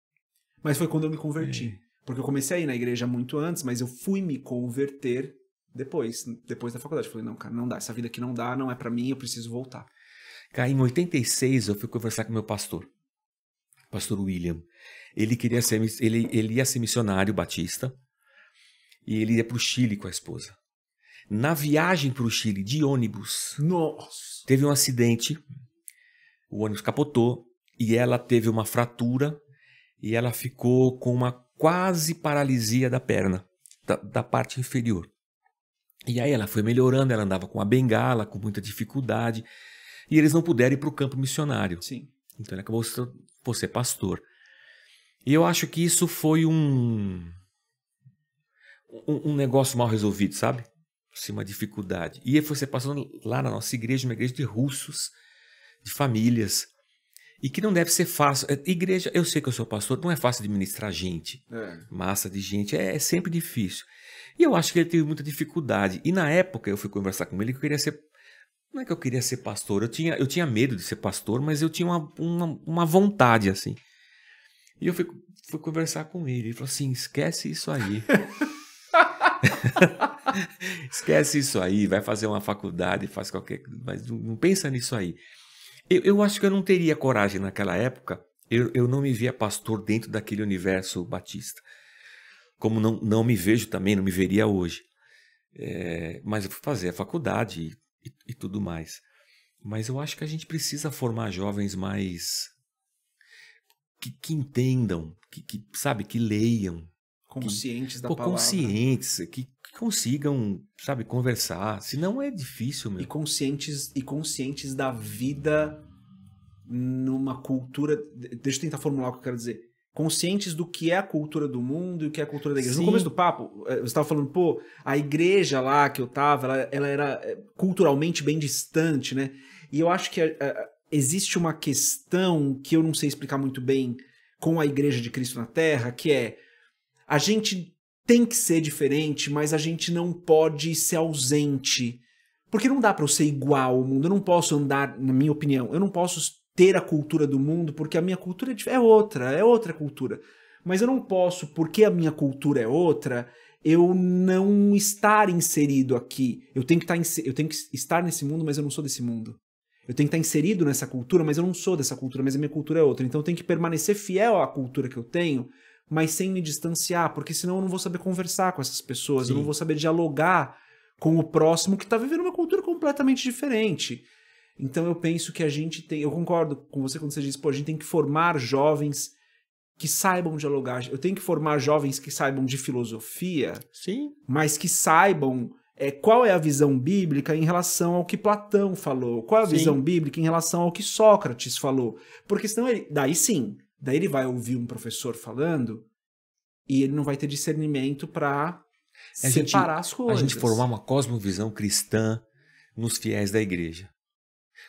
Speaker 1: Mas foi quando eu me converti. Porque eu comecei a ir na igreja muito antes, mas eu fui me converter depois da faculdade. Eu falei, não, cara, não dá, essa vida aqui não dá, não é pra mim, eu preciso voltar.
Speaker 2: Cara, em 86 eu fui conversar com meu pastor William. Ele ia ser missionário batista e ele ia pro Chile com a esposa. Na viagem pro Chile de ônibus,
Speaker 1: nossa,
Speaker 2: teve um acidente, o ônibus capotou e ela teve uma fratura e ela ficou com uma quase paralisia da perna, da parte inferior. E aí ela foi melhorando, ela andava com a bengala, com muita dificuldade, e eles não puderam ir para o campo missionário.
Speaker 1: Sim.
Speaker 2: Então ele acabou por ser pastor. E eu acho que isso foi um negócio mal resolvido, sabe? Uma dificuldade. E ele foi ser pastor lá na nossa igreja, uma igreja de russos, de famílias. E que não deve ser fácil. Igreja, eu sei que eu sou pastor, não é fácil administrar gente. Massa de gente, é sempre difícil. E eu acho que ele teve muita dificuldade. E na época eu fui conversar com ele que eu queria ser... Não é que eu queria ser pastor, eu tinha medo de ser pastor, mas eu tinha uma vontade, assim. E eu fui conversar com ele. Ele falou assim, esquece isso aí. Esquece isso aí, vai fazer uma faculdade, faz qualquer... Mas não pensa nisso aí. Eu acho que eu não teria coragem naquela época, eu não me via pastor dentro daquele universo batista. Como não me vejo também, não me veria hoje. Mas eu fui fazer a faculdade e tudo mais. Mas eu acho que a gente precisa formar jovens mais... que entendam, sabe, que leiam.
Speaker 1: Conscientes da palavra.
Speaker 2: Conscientes, que consigam, sabe, conversar. Senão é difícil, meu.
Speaker 1: E conscientes da vida numa cultura... Deixa eu tentar formular o que eu quero dizer. Conscientes do que é a cultura do mundo e o que é a cultura da igreja. Sim. No começo do papo, você estava falando, a igreja lá que eu estava, ela era culturalmente bem distante, né? E eu acho que existe uma questão que eu não sei explicar muito bem com a Igreja de Cristo na Terra, que é a gente tem que ser diferente, mas a gente não pode ser ausente. Porque não dá para eu ser igual ao mundo. Eu não posso andar, na minha opinião, eu não posso ter a cultura do mundo, porque a minha cultura é outra cultura. Mas eu não posso, porque a minha cultura é outra, eu não estar inserido aqui. Eu tenho que estar nesse mundo, mas eu não sou desse mundo. Eu tenho que estar inserido nessa cultura, mas eu não sou dessa cultura, mas a minha cultura é outra. Então eu tenho que permanecer fiel à cultura que eu tenho, mas sem me distanciar, porque senão eu não vou saber conversar com essas pessoas, Sim. Eu não vou saber dialogar com o próximo que está vivendo uma cultura completamente diferente. Então eu penso que a gente tem... Eu concordo com você quando você diz, a gente tem que formar jovens que saibam dialogar. Eu tenho que formar jovens que saibam de filosofia,
Speaker 2: Sim.
Speaker 1: Mas que saibam qual é a visão bíblica em relação ao que Platão falou, qual é a Sim. visão bíblica em relação ao que Sócrates falou. Porque senão daí ele vai ouvir um professor falando e ele não vai ter discernimento para separar as coisas.
Speaker 2: A gente formar uma cosmovisão cristã nos fiéis da igreja.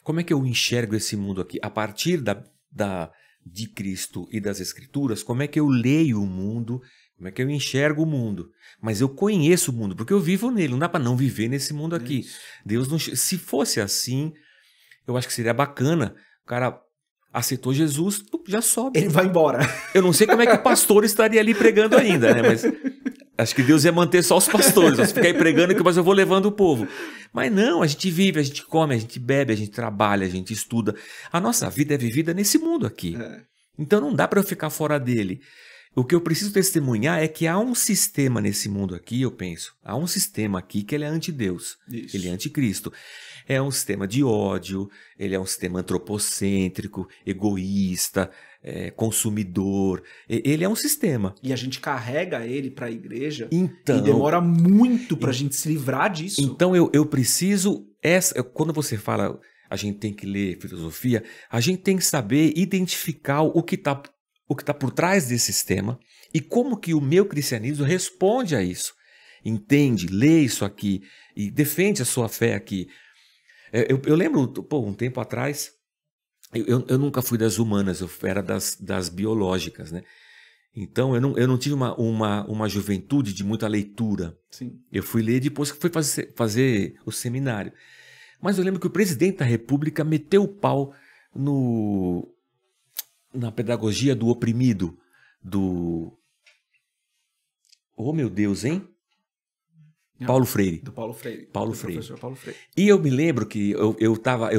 Speaker 2: Como é que eu enxergo esse mundo aqui? A partir de Cristo e das Escrituras, como é que eu leio o mundo, como é que eu enxergo o mundo. Mas eu conheço o mundo, porque eu vivo nele, não dá para não viver nesse mundo aqui. Deus não, se fosse assim, eu acho que seria bacana. O cara aceitou Jesus, já sobe.
Speaker 1: Ele vai embora.
Speaker 2: Eu não sei como é que o pastor estaria ali pregando ainda, né? Mas acho que Deus ia manter só os pastores. Você ficar aí pregando, mas eu vou levando o povo. Mas não, a gente vive, a gente come, a gente bebe, a gente trabalha, a gente estuda. A nossa vida é vivida nesse mundo aqui. Então não dá para eu ficar fora dele. O que eu preciso testemunhar é que há um sistema nesse mundo aqui, eu penso. Há um sistema aqui que ele é anti-Deus. Ele é anticristo. É um sistema de ódio, ele é um sistema antropocêntrico, egoísta, consumidor. Ele é um sistema.
Speaker 1: E a gente carrega ele para a igreja
Speaker 2: então,
Speaker 1: e demora muito para a gente se livrar disso.
Speaker 2: Então eu preciso... Quando você fala a gente tem que ler filosofia, a gente tem que saber identificar o que está por trás desse sistema e como que o meu cristianismo responde a isso. Entende, lê isso aqui e defende a sua fé aqui. Eu lembro, um tempo atrás, eu nunca fui das humanas, eu era das biológicas, né? Então eu não tive uma juventude de muita leitura.
Speaker 1: Sim.
Speaker 2: Eu fui ler depois que fui fazer o seminário. Mas eu lembro que o presidente da República meteu o pau na pedagogia do oprimido, Oh, meu Deus, hein? Paulo Freire.
Speaker 1: Do Paulo Freire.
Speaker 2: Paulo Freire.
Speaker 1: Professor Paulo Freire.
Speaker 2: E eu me lembro que eu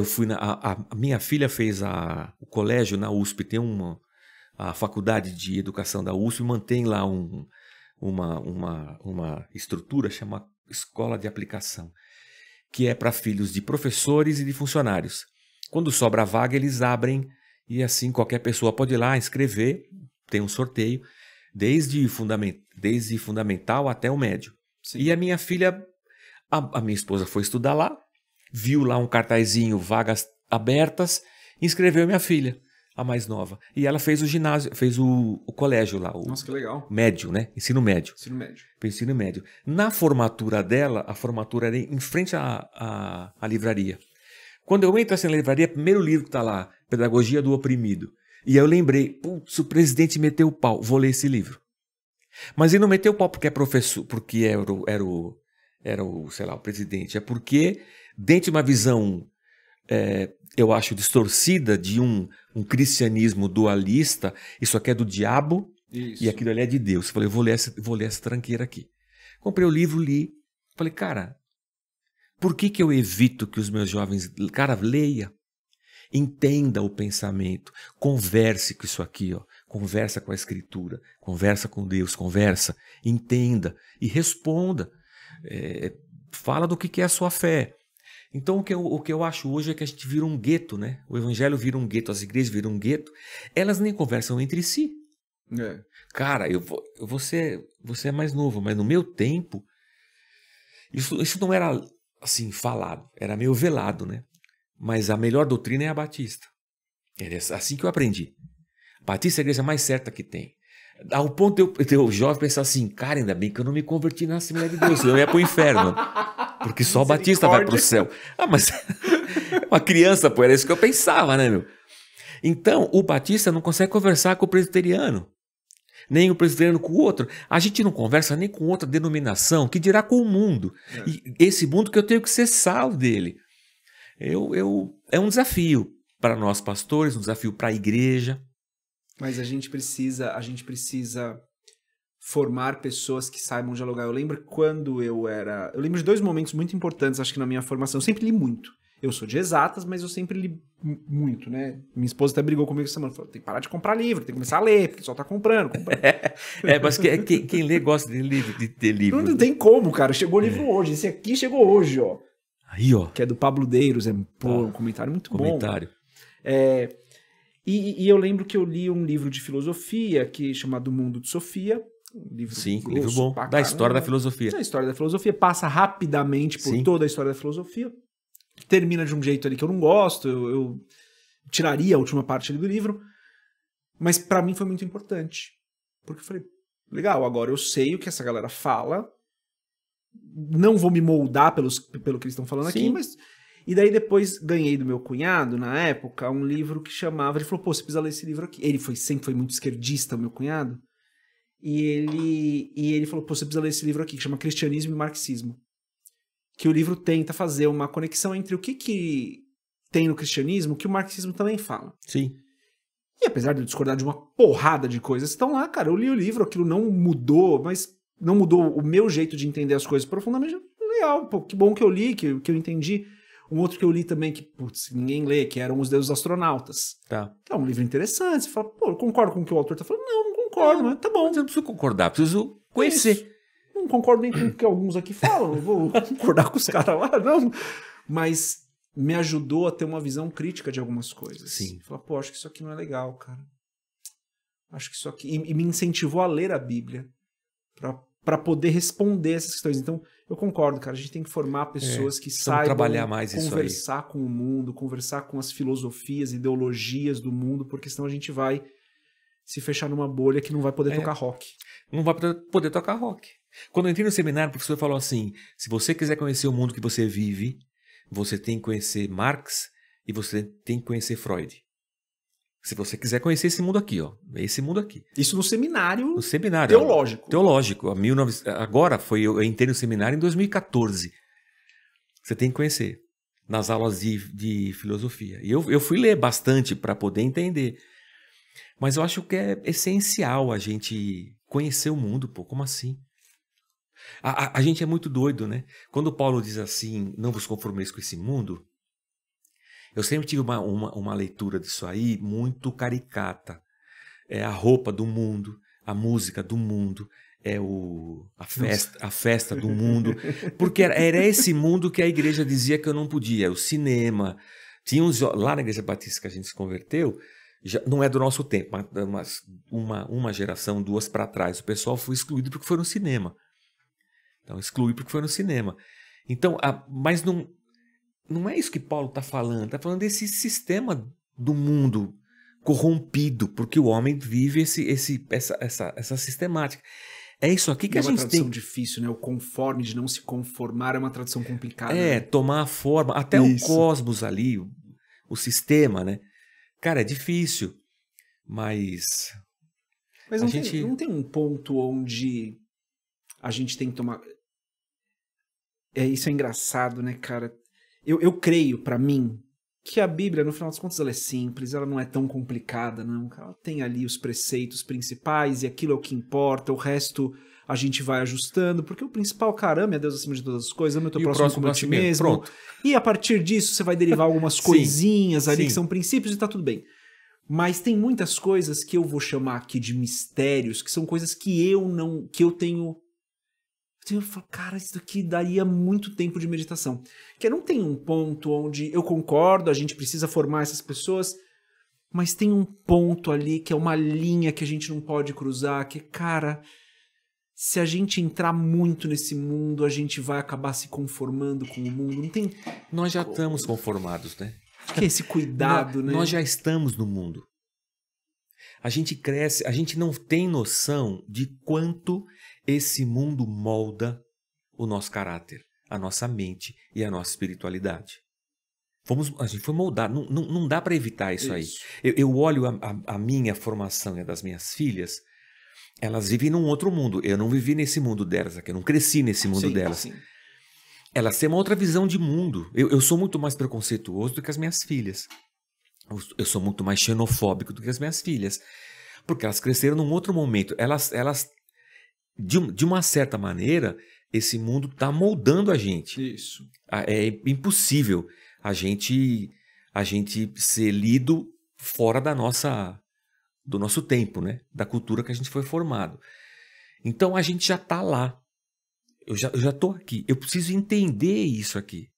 Speaker 2: fui a minha filha fez o colégio na USP, tem a faculdade de educação da USP, mantém lá uma estrutura chamada Escola de Aplicação, que é para filhos de professores e de funcionários. Quando sobra a vaga, eles abrem e assim qualquer pessoa pode ir lá inscrever, tem um sorteio, desde fundamental até o médio. Sim. E a minha filha, a minha esposa foi estudar lá, viu lá um cartazinho, vagas abertas, inscreveu minha filha, a mais nova. E ela fez o ginásio, fez o colégio lá.
Speaker 1: Nossa, que legal.
Speaker 2: Médio, né? Ensino médio.
Speaker 1: Ensino médio.
Speaker 2: Ensino médio. Na formatura dela, a formatura era em frente à livraria. Quando eu entro assim na livraria, primeiro livro que está lá, Pedagogia do Oprimido. E aí eu lembrei, putz, o presidente meteu o pau, vou ler esse livro. Mas ele não meteu o pau porque é professor, porque era o, sei lá, o presidente. É porque, dentro de uma visão, eu acho, distorcida de um cristianismo dualista, isso aqui é do diabo e aquilo ali é de Deus. Eu falei, vou ler essa tranqueira aqui. Comprei o livro, li. Falei, cara, por que eu evito que os meus jovens... Cara, leia. Entenda o pensamento. Converse com isso aqui, ó. Conversa com a Escritura, conversa com Deus, conversa, entenda e responda. Fala do que é a sua fé. Então o que eu acho hoje é que a gente vira um gueto, né? O evangelho vira um gueto, as igrejas viram um gueto. Elas nem conversam entre si. Cara, você é mais novo, mas no meu tempo, isso não era assim falado, era meio velado, né? Mas a melhor doutrina é a batista. É assim que eu aprendi. Batista é a igreja mais certa que tem. Ao ponto de eu jovem pensar assim, cara, ainda bem que eu não me converti na Assembleia de Deus, eu ia pro inferno. Porque só o Batista vai pro céu. Mas uma criança, pô, era isso que eu pensava, né, meu? Então, o Batista não consegue conversar com o presbiteriano. Nem o presbiteriano com o outro. A gente não conversa nem com outra denominação, que dirá com o mundo. E esse mundo que eu tenho que ser sal dele. É um desafio para nós pastores, um desafio para a igreja.
Speaker 1: Mas a gente precisa formar pessoas que saibam dialogar. Eu lembro quando eu lembro de 2 momentos muito importantes, acho que na minha formação. Eu sempre li muito. Eu sou de exatas, mas eu sempre li muito, né? Minha esposa até brigou comigo essa semana. Falou, tem que parar de comprar livro, tem que começar a ler, porque só tá comprando.
Speaker 2: Mas quem lê gosta de ter livro.
Speaker 1: Não tem como, cara. Chegou o livro hoje. Esse aqui chegou hoje, ó.
Speaker 2: Aí, ó.
Speaker 1: Que é do Pablo Deiros. Um comentário muito bom.
Speaker 2: Comentário.
Speaker 1: E eu lembro que eu li um livro de filosofia chamado Mundo de Sofia. Um livro
Speaker 2: livro bom. Da história da filosofia.
Speaker 1: A história da filosofia passa rapidamente por toda a história da filosofia. Termina de um jeito ali que eu não gosto. Eu tiraria a última parte ali do livro. Mas pra mim foi muito importante. Porque eu falei, legal, agora eu sei o que essa galera fala. Não vou me moldar pelo que eles estão falando aqui, mas... E daí depois ganhei do meu cunhado, na época, um livro que chamava... Ele falou, pô, você precisa ler esse livro aqui. Ele sempre foi muito esquerdista, meu cunhado. E ele falou, pô, você precisa ler esse livro aqui, que chama Cristianismo e Marxismo. Que o livro tenta fazer uma conexão entre o que tem no cristianismo, que o marxismo também fala.
Speaker 2: Sim.
Speaker 1: E apesar de eu discordar de uma porrada de coisas, estão lá, cara, eu li o livro, aquilo não mudou, mas não mudou o meu jeito de entender as coisas profundamente. Legal, pô, que bom que eu li, que eu entendi. Um outro que eu li também, que putz, ninguém lê, que eram Os Deuses Astronautas.
Speaker 2: Tá.
Speaker 1: Que é um livro interessante, você fala, pô, eu concordo com o que o autor tá falando. Não concordo, mas tá bom.
Speaker 2: Mas eu não preciso concordar, preciso conhecer.
Speaker 1: Isso. Não concordo nem com o que alguns aqui falam, não vou concordar com os caras lá, não. Mas me ajudou a ter uma visão crítica de algumas coisas.
Speaker 2: Sim.
Speaker 1: Falar, pô, acho que isso aqui não é legal, cara. Acho que isso aqui... E me incentivou a ler a Bíblia para poder responder essas questões. Então, eu concordo, cara. A gente tem que formar pessoas que saibam
Speaker 2: trabalhar mais
Speaker 1: conversar com o mundo, conversar com as filosofias, ideologias do mundo, porque senão a gente vai se fechar numa bolha que não vai poder tocar rock.
Speaker 2: Não vai poder tocar rock. Quando eu entrei no seminário, o professor falou assim, se você quiser conhecer o mundo que você vive, você tem que conhecer Marx e você tem que conhecer Freud. Se você quiser conhecer esse mundo aqui, ó. Esse mundo aqui.
Speaker 1: Isso no seminário,
Speaker 2: no seminário
Speaker 1: teológico.
Speaker 2: Teológico. Agora eu entrei no seminário em 2014. Você tem que conhecer. Nas aulas de filosofia. E eu fui ler bastante para poder entender. Mas eu acho que é essencial a gente conhecer o mundo, pô. Como assim? A gente é muito doido, né? Quando Paulo diz assim, não vos conformeis com esse mundo, eu sempre tive uma leitura disso aí muito caricata. É a roupa do mundo, a música do mundo, a festa do mundo. Porque era esse mundo que a igreja dizia que eu não podia. O cinema. Tinha lá na Igreja Batista que a gente se converteu, já, não é do nosso tempo, mas uma geração, duas para trás, o pessoal foi excluído porque foi no cinema. Então, exclui porque foi no cinema. Então, mas não é isso que Paulo está falando. Está falando desse sistema do mundo corrompido, porque o homem vive essa sistemática. É isso aqui que a gente tem. É uma tradução
Speaker 1: difícil, né? O conforme, de não se conformar, é uma tradução complicada.
Speaker 2: É, né? Tomar a forma, até isso. O cosmos ali, o sistema, né? Cara, é difícil, mas
Speaker 1: não tem um ponto onde a gente tem que tomar... Isso é engraçado, né, cara? Eu creio, pra mim, que a Bíblia, no final das contas, ela é simples, ela não é tão complicada, não. Ela tem ali os preceitos principais e aquilo é o que importa, o resto a gente vai ajustando, porque o principal, cara, ame a Deus acima de todas as coisas, ame o teu próximo como a ti mesmo. Pronto. E a partir disso você vai derivar algumas coisinhas ali que são princípios e tá tudo bem. Mas tem muitas coisas que eu vou chamar aqui de mistérios, que são coisas que eu tenho... Eu falo, cara, isso daqui daria muito tempo de meditação. Que não tem um ponto onde eu concordo, a gente precisa formar essas pessoas, mas tem um ponto ali que é uma linha que a gente não pode cruzar, que, cara, se a gente entrar muito nesse mundo, a gente vai acabar se conformando com o mundo. Não tem...
Speaker 2: Nós já estamos conformados, né?
Speaker 1: Que é esse cuidado, né?
Speaker 2: Nós já estamos no mundo. A gente cresce, a gente não tem noção de quanto esse mundo molda o nosso caráter, a nossa mente e a nossa espiritualidade. A gente foi moldado, não dá para evitar isso aí. Eu olho a minha formação e a das minhas filhas, elas vivem num outro mundo. Eu não vivi nesse mundo delas aqui, eu não cresci nesse mundo delas. Sim. Elas têm uma outra visão de mundo. Eu sou muito mais preconceituoso do que as minhas filhas. Eu sou muito mais xenofóbico do que as minhas filhas. Porque elas cresceram num outro momento. Elas de uma certa maneira, esse mundo está moldando a gente.
Speaker 1: Isso.
Speaker 2: É impossível a gente ser lido fora do nosso tempo, né? Da cultura que a gente foi formado. Então a gente já está lá. Eu já estou aqui. Eu preciso entender isso aqui.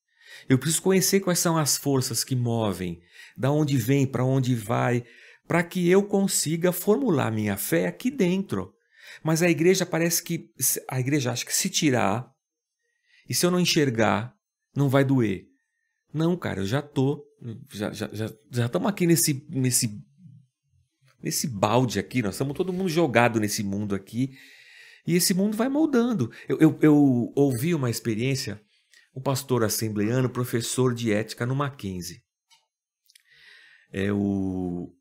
Speaker 2: Eu preciso conhecer quais são as forças que movem, da onde vem, para onde vai, para que eu consiga formular minha fé aqui dentro. Mas a igreja acha que se tirar, e se eu não enxergar, não vai doer. Não, cara, eu já estamos aqui nesse balde aqui, nós estamos todo mundo jogado nesse mundo aqui, e esse mundo vai moldando. Eu ouvi uma experiência, um pastor assembleano, professor de ética no Mackenzie. Eu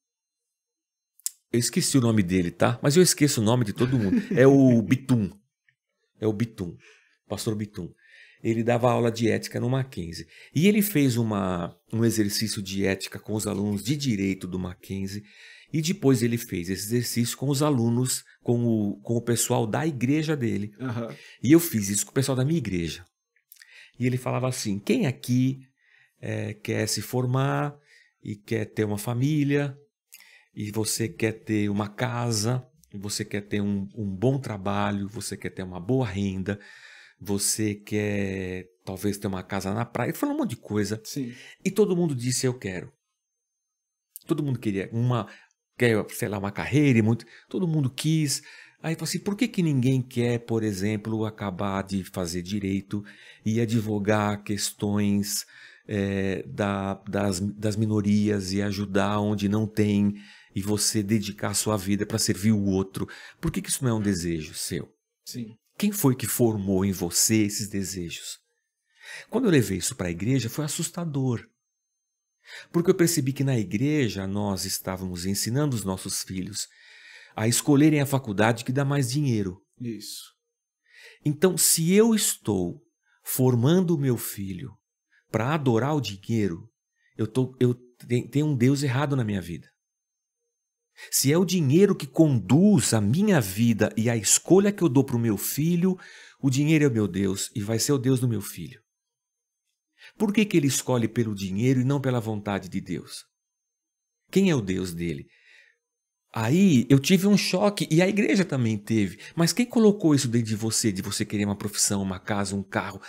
Speaker 2: esqueci o nome dele, tá? Mas eu esqueço o nome de todo mundo. É o Bitum. É o Bitum. Pastor Bitum. Ele dava aula de ética no Mackenzie. E ele fez um exercício de ética com os alunos de direito do Mackenzie. E depois ele fez esse exercício com os alunos, com o pessoal da igreja dele.
Speaker 1: Aham.
Speaker 2: E eu fiz isso com o pessoal da minha igreja. E ele falava assim, quem aqui quer se formar e quer ter uma família, e você quer ter uma casa, e você quer ter um bom trabalho, você quer ter uma boa renda, você quer talvez ter uma casa na praia. Ele falou um monte de coisa.
Speaker 1: Sim.
Speaker 2: E todo mundo disse, eu quero. Todo mundo queria quer, sei lá, uma carreira, todo mundo quis. Aí eu falei assim, por que ninguém quer, por exemplo, acabar de fazer direito e advogar questões das minorias e ajudar onde não tem e você dedicar a sua vida para servir o outro? Por que isso não é um desejo seu?
Speaker 1: Sim.
Speaker 2: Quem foi que formou em você esses desejos? Quando eu levei isso para a igreja, foi assustador. Porque eu percebi que na igreja nós estávamos ensinando os nossos filhos a escolherem a faculdade que dá mais dinheiro.
Speaker 1: Isso.
Speaker 2: Então, se eu estou formando o meu filho para adorar o dinheiro, eu tenho um Deus errado na minha vida. Se é o dinheiro que conduz a minha vida e a escolha que eu dou para o meu filho, o dinheiro é o meu Deus e vai ser o Deus do meu filho. Por que ele escolhe pelo dinheiro e não pela vontade de Deus? Quem é o Deus dele? Aí eu tive um choque e a igreja também teve. Mas quem colocou isso dentro de você querer uma profissão, uma casa, um carro?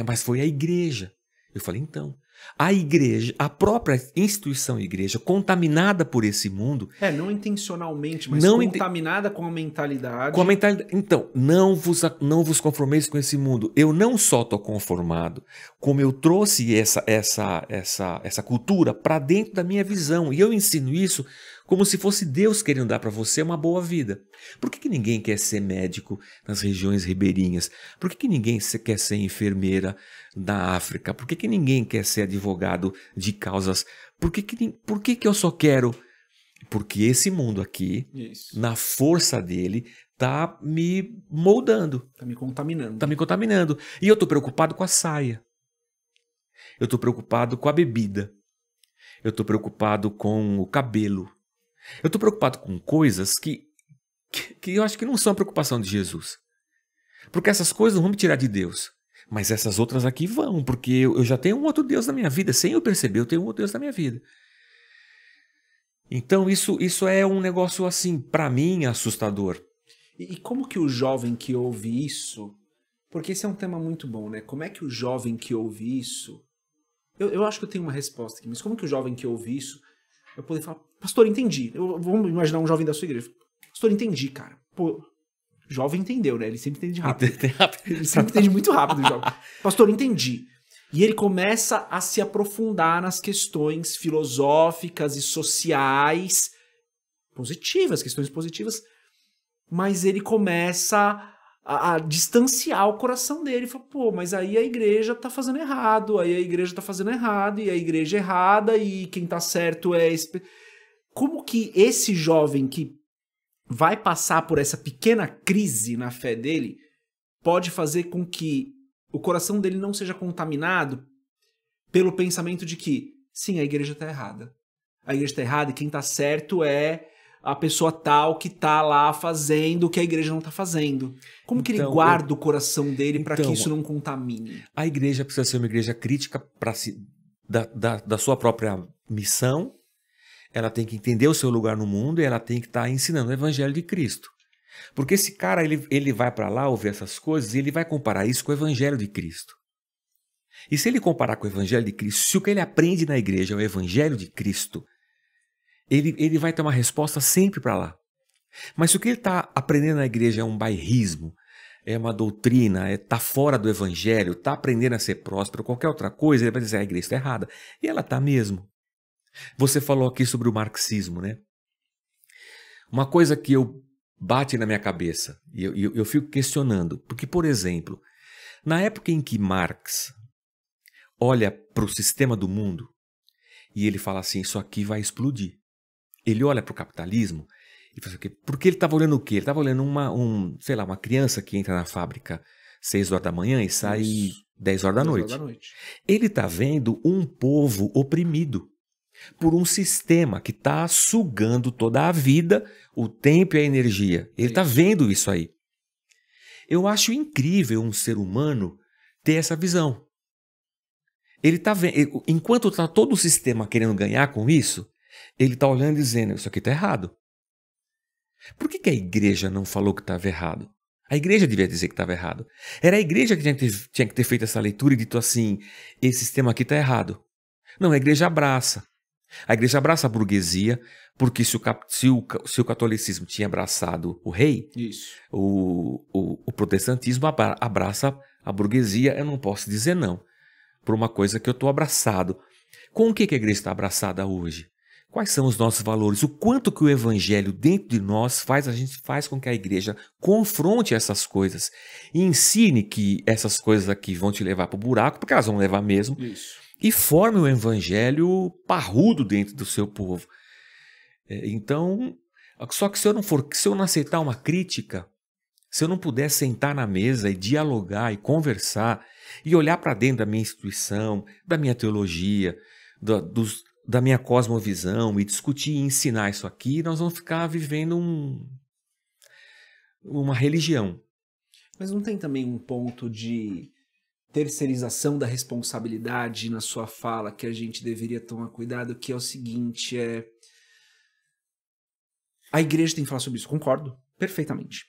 Speaker 2: Mas foi a igreja. Eu falei, então, a igreja, a própria instituição igreja, contaminada por esse mundo...
Speaker 1: Não intencionalmente, mas
Speaker 2: não
Speaker 1: contaminada com a mentalidade.
Speaker 2: Com a mentalidade. Então, não vos conformeis com esse mundo. Eu não só estou conformado, como eu trouxe essa cultura para dentro da minha visão. E eu ensino isso como se fosse Deus querendo dar para você uma boa vida. Por que ninguém quer ser médico nas regiões ribeirinhas? Por que ninguém quer ser enfermeira na África? Por que ninguém quer ser advogado de causas? Por que eu só quero? Porque esse mundo aqui,
Speaker 1: Isso.
Speaker 2: na força dele, tá me moldando.
Speaker 1: Tá me contaminando.
Speaker 2: Tá me contaminando. E eu tô preocupado com a saia. Eu tô preocupado com a bebida. Eu tô preocupado com o cabelo. Eu tô preocupado com coisas que eu acho que não são a preocupação de Jesus. Porque essas coisas não vão me tirar de Deus. Mas essas outras aqui vão, porque eu já tenho um outro Deus na minha vida. Sem eu perceber, eu tenho um outro Deus na minha vida. Então isso é um negócio assim, para mim, assustador.
Speaker 1: E como que o jovem que ouve isso... Porque esse é um tema muito bom, né? Como é que o jovem que ouve isso... Eu acho que eu tenho uma resposta aqui, mas como que o jovem que ouve isso vai poder falar, pastor, entendi. Vamos imaginar um jovem da sua igreja. Pastor, entendi, cara. Pô, jovem entendeu, né? Ele sempre entende rápido. Ele sempre entende muito rápido, o jovem. Pastor, entendi. E ele começa a se aprofundar nas questões filosóficas e sociais positivas, questões positivas, mas ele começa a distanciar o coração dele. Fala, pô, mas aí a igreja tá fazendo errado, aí a igreja tá fazendo errado, e a igreja é errada, e quem tá certo é... Como que esse jovem que vai passar por essa pequena crise na fé dele pode fazer com que o coração dele não seja contaminado pelo pensamento de que, sim, a igreja tá errada. A igreja tá errada e quem tá certo é a pessoa tal que tá lá fazendo o que a igreja não tá fazendo. Como que ele guarda o coração dele para que isso não contamine?
Speaker 2: A igreja precisa ser uma igreja crítica da sua própria missão. Ela tem que entender o seu lugar no mundo e ela tem que estar ensinando o evangelho de Cristo. Porque esse cara, ele vai para lá ouvir essas coisas e ele vai comparar isso com o evangelho de Cristo. E se ele comparar com o evangelho de Cristo, se o que ele aprende na igreja é o evangelho de Cristo, ele vai ter uma resposta sempre para lá. Mas se o que ele está aprendendo na igreja é um bairrismo, é uma doutrina, está fora do evangelho, está aprendendo a ser próspero, qualquer outra coisa, ele vai dizer, a igreja está errada. E ela está mesmo. Você falou aqui sobre o marxismo, né? Uma coisa que bate na minha cabeça, e eu fico questionando, porque, por exemplo, Na época em que Marx olha para o sistema do mundo e ele fala assim, isso aqui vai explodir. Ele olha para o capitalismo e fala assim, porque ele estava olhando o quê? Ele estava olhando uma criança que entra na fábrica 6 horas da manhã e sai 10 horas da noite. Ele está vendo um povo oprimido por um sistema que está sugando toda a vida, o tempo e a energia. Ele está vendo isso aí. Eu acho incrível um ser humano ter essa visão. Ele está vendo, enquanto está todo o sistema querendo ganhar com isso, ele está olhando e dizendo, isso aqui está errado. Por que a igreja não falou que estava errado? A igreja devia dizer que estava errado. Era a igreja que tinha que ter feito essa leitura e dito assim, esse sistema aqui está errado. Não, a igreja abraça. A igreja abraça a burguesia, porque se o catolicismo tinha abraçado o rei, o protestantismo abraça a burguesia, eu não posso dizer não, por uma coisa que eu estou abraçado. Com o que a igreja está abraçada hoje? Quais são os nossos valores? O quanto que o evangelho dentro de nós faz com que a igreja confronte essas coisas e ensine que essas coisas aqui vão te levar para o buraco, porque elas vão levar mesmo, e forme um evangelho parrudo dentro do seu povo. Então, só que se eu não aceitar uma crítica, se eu não puder sentar na mesa e dialogar e conversar e olhar para dentro da minha instituição, da minha teologia, da minha cosmovisão e discutir e ensinar isso aqui, nós vamos ficar vivendo uma religião.
Speaker 1: Mas não tem também um ponto de terceirização da responsabilidade na sua fala que a gente deveria tomar cuidado, que é o seguinte, a igreja tem que falar sobre isso, concordo perfeitamente.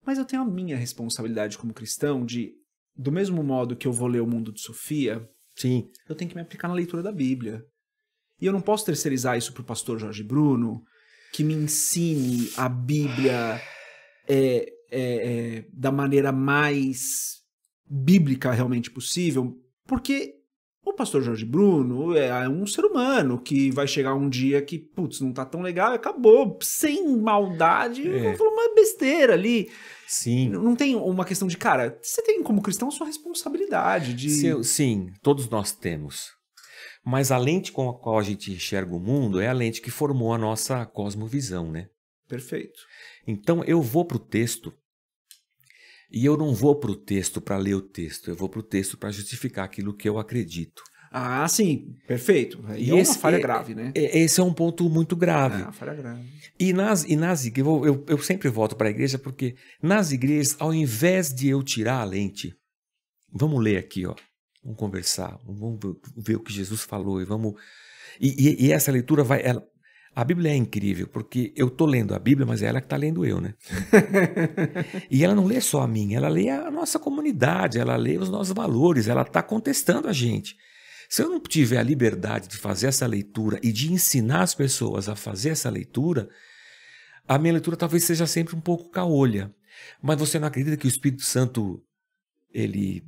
Speaker 1: Mas eu tenho a minha responsabilidade como cristão de, do mesmo modo que eu vou ler o Mundo de Sofia,
Speaker 2: sim,
Speaker 1: eu tenho que me aplicar na leitura da Bíblia. E eu não posso terceirizar isso para o pastor Jorge Bruno, que me ensine a Bíblia da maneira mais bíblica realmente possível, porque o pastor Jorge Bruno é um ser humano que vai chegar um dia que, putz, não tá tão legal e acabou, sem maldade, eu vou falar uma besteira ali.
Speaker 2: Sim.
Speaker 1: Não tem uma questão de, cara, você tem como cristão a sua responsabilidade de...
Speaker 2: Sim, todos nós temos. Mas a lente com a qual a gente enxerga o mundo é a lente que formou a nossa cosmovisão, né?
Speaker 1: Perfeito.
Speaker 2: Então eu vou para o texto e eu não vou para o texto para ler o texto, eu vou para o texto para justificar aquilo que eu acredito.
Speaker 1: Ah, sim, perfeito. E é uma falha grave, né?
Speaker 2: Esse é um ponto muito grave.
Speaker 1: É uma falha grave.
Speaker 2: E nas igrejas, eu sempre volto para a igreja porque nas igrejas, ao invés de eu tirar a lente, vamos ler aqui, ó. Vamos conversar, vamos ver o que Jesus falou e essa leitura a Bíblia é incrível, porque eu estou lendo a Bíblia, mas é ela que está lendo eu, né? E ela não lê só a minha, ela lê a nossa comunidade, ela lê os nossos valores, ela está contestando a gente. Se eu não tiver a liberdade de fazer essa leitura e de ensinar as pessoas a fazer essa leitura, a minha leitura talvez seja sempre um pouco caolha. Mas você não acredita que o Espírito Santo, ele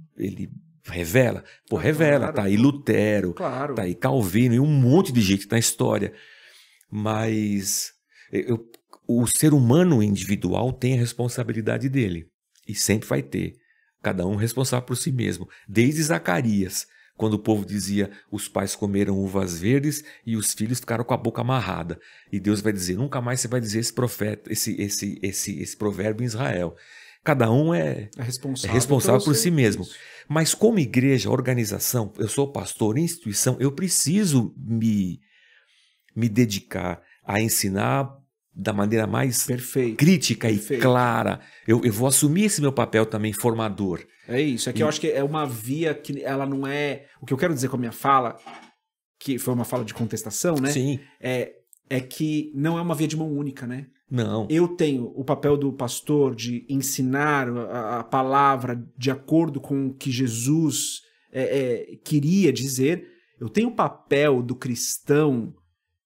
Speaker 2: revela? Pô, revela. Claro. Tá aí Lutero, claro. Tá aí Calvino e um monte de gente na história. Mas o ser humano individual tem a responsabilidade dele. E sempre vai ter. Cada um responsável por si mesmo. Desde Zacarias, quando o povo dizia os pais comeram uvas verdes e os filhos ficaram com a boca amarrada. E Deus vai dizer, nunca mais você vai dizer esse provérbio em Israel. Cada um é responsável por si mesmo. Isso. Mas como igreja, organização, eu sou pastor, instituição, eu preciso me dedicar a ensinar da maneira mais crítica e clara. Eu vou assumir esse meu papel também formador.
Speaker 1: É isso, é que eu acho que é uma via que ela não é... O que eu quero dizer com a minha fala, que foi uma fala de contestação, né?
Speaker 2: Sim.
Speaker 1: É que não é uma via de mão única, né?
Speaker 2: Não.
Speaker 1: Eu tenho o papel do pastor de ensinar a palavra de acordo com o que Jesus queria dizer. Eu tenho o papel do cristão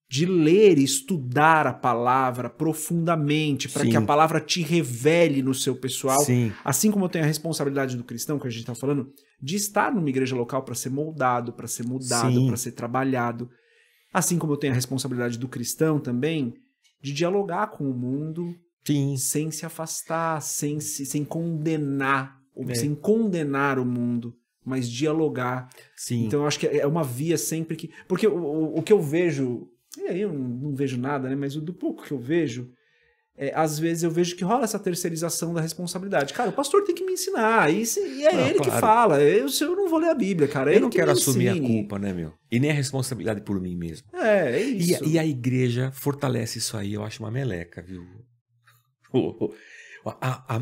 Speaker 1: de ler e estudar a palavra profundamente para que a palavra te revele no seu pessoal.
Speaker 2: Sim.
Speaker 1: Assim como eu tenho a responsabilidade do cristão, que a gente está falando, de estar numa igreja local para ser moldado, para ser mudado, para ser trabalhado. Assim como eu tenho a responsabilidade do cristão também de dialogar com o mundo sem se afastar, sem condenar sem condenar o mundo, mas dialogar.
Speaker 2: Sim.
Speaker 1: Então eu acho que é uma via sempre que... Porque o que eu vejo, e aí eu não vejo nada, né? Mas do pouco que eu vejo, às vezes eu vejo que rola essa terceirização da responsabilidade. Cara, o pastor tem que me ensinar, e é ele que fala. Eu não vou ler a Bíblia, cara.
Speaker 2: Eu não quero assumir a culpa, né, meu? E nem a responsabilidade por mim mesmo.
Speaker 1: É isso.
Speaker 2: E a igreja fortalece isso aí, eu acho uma meleca, viu?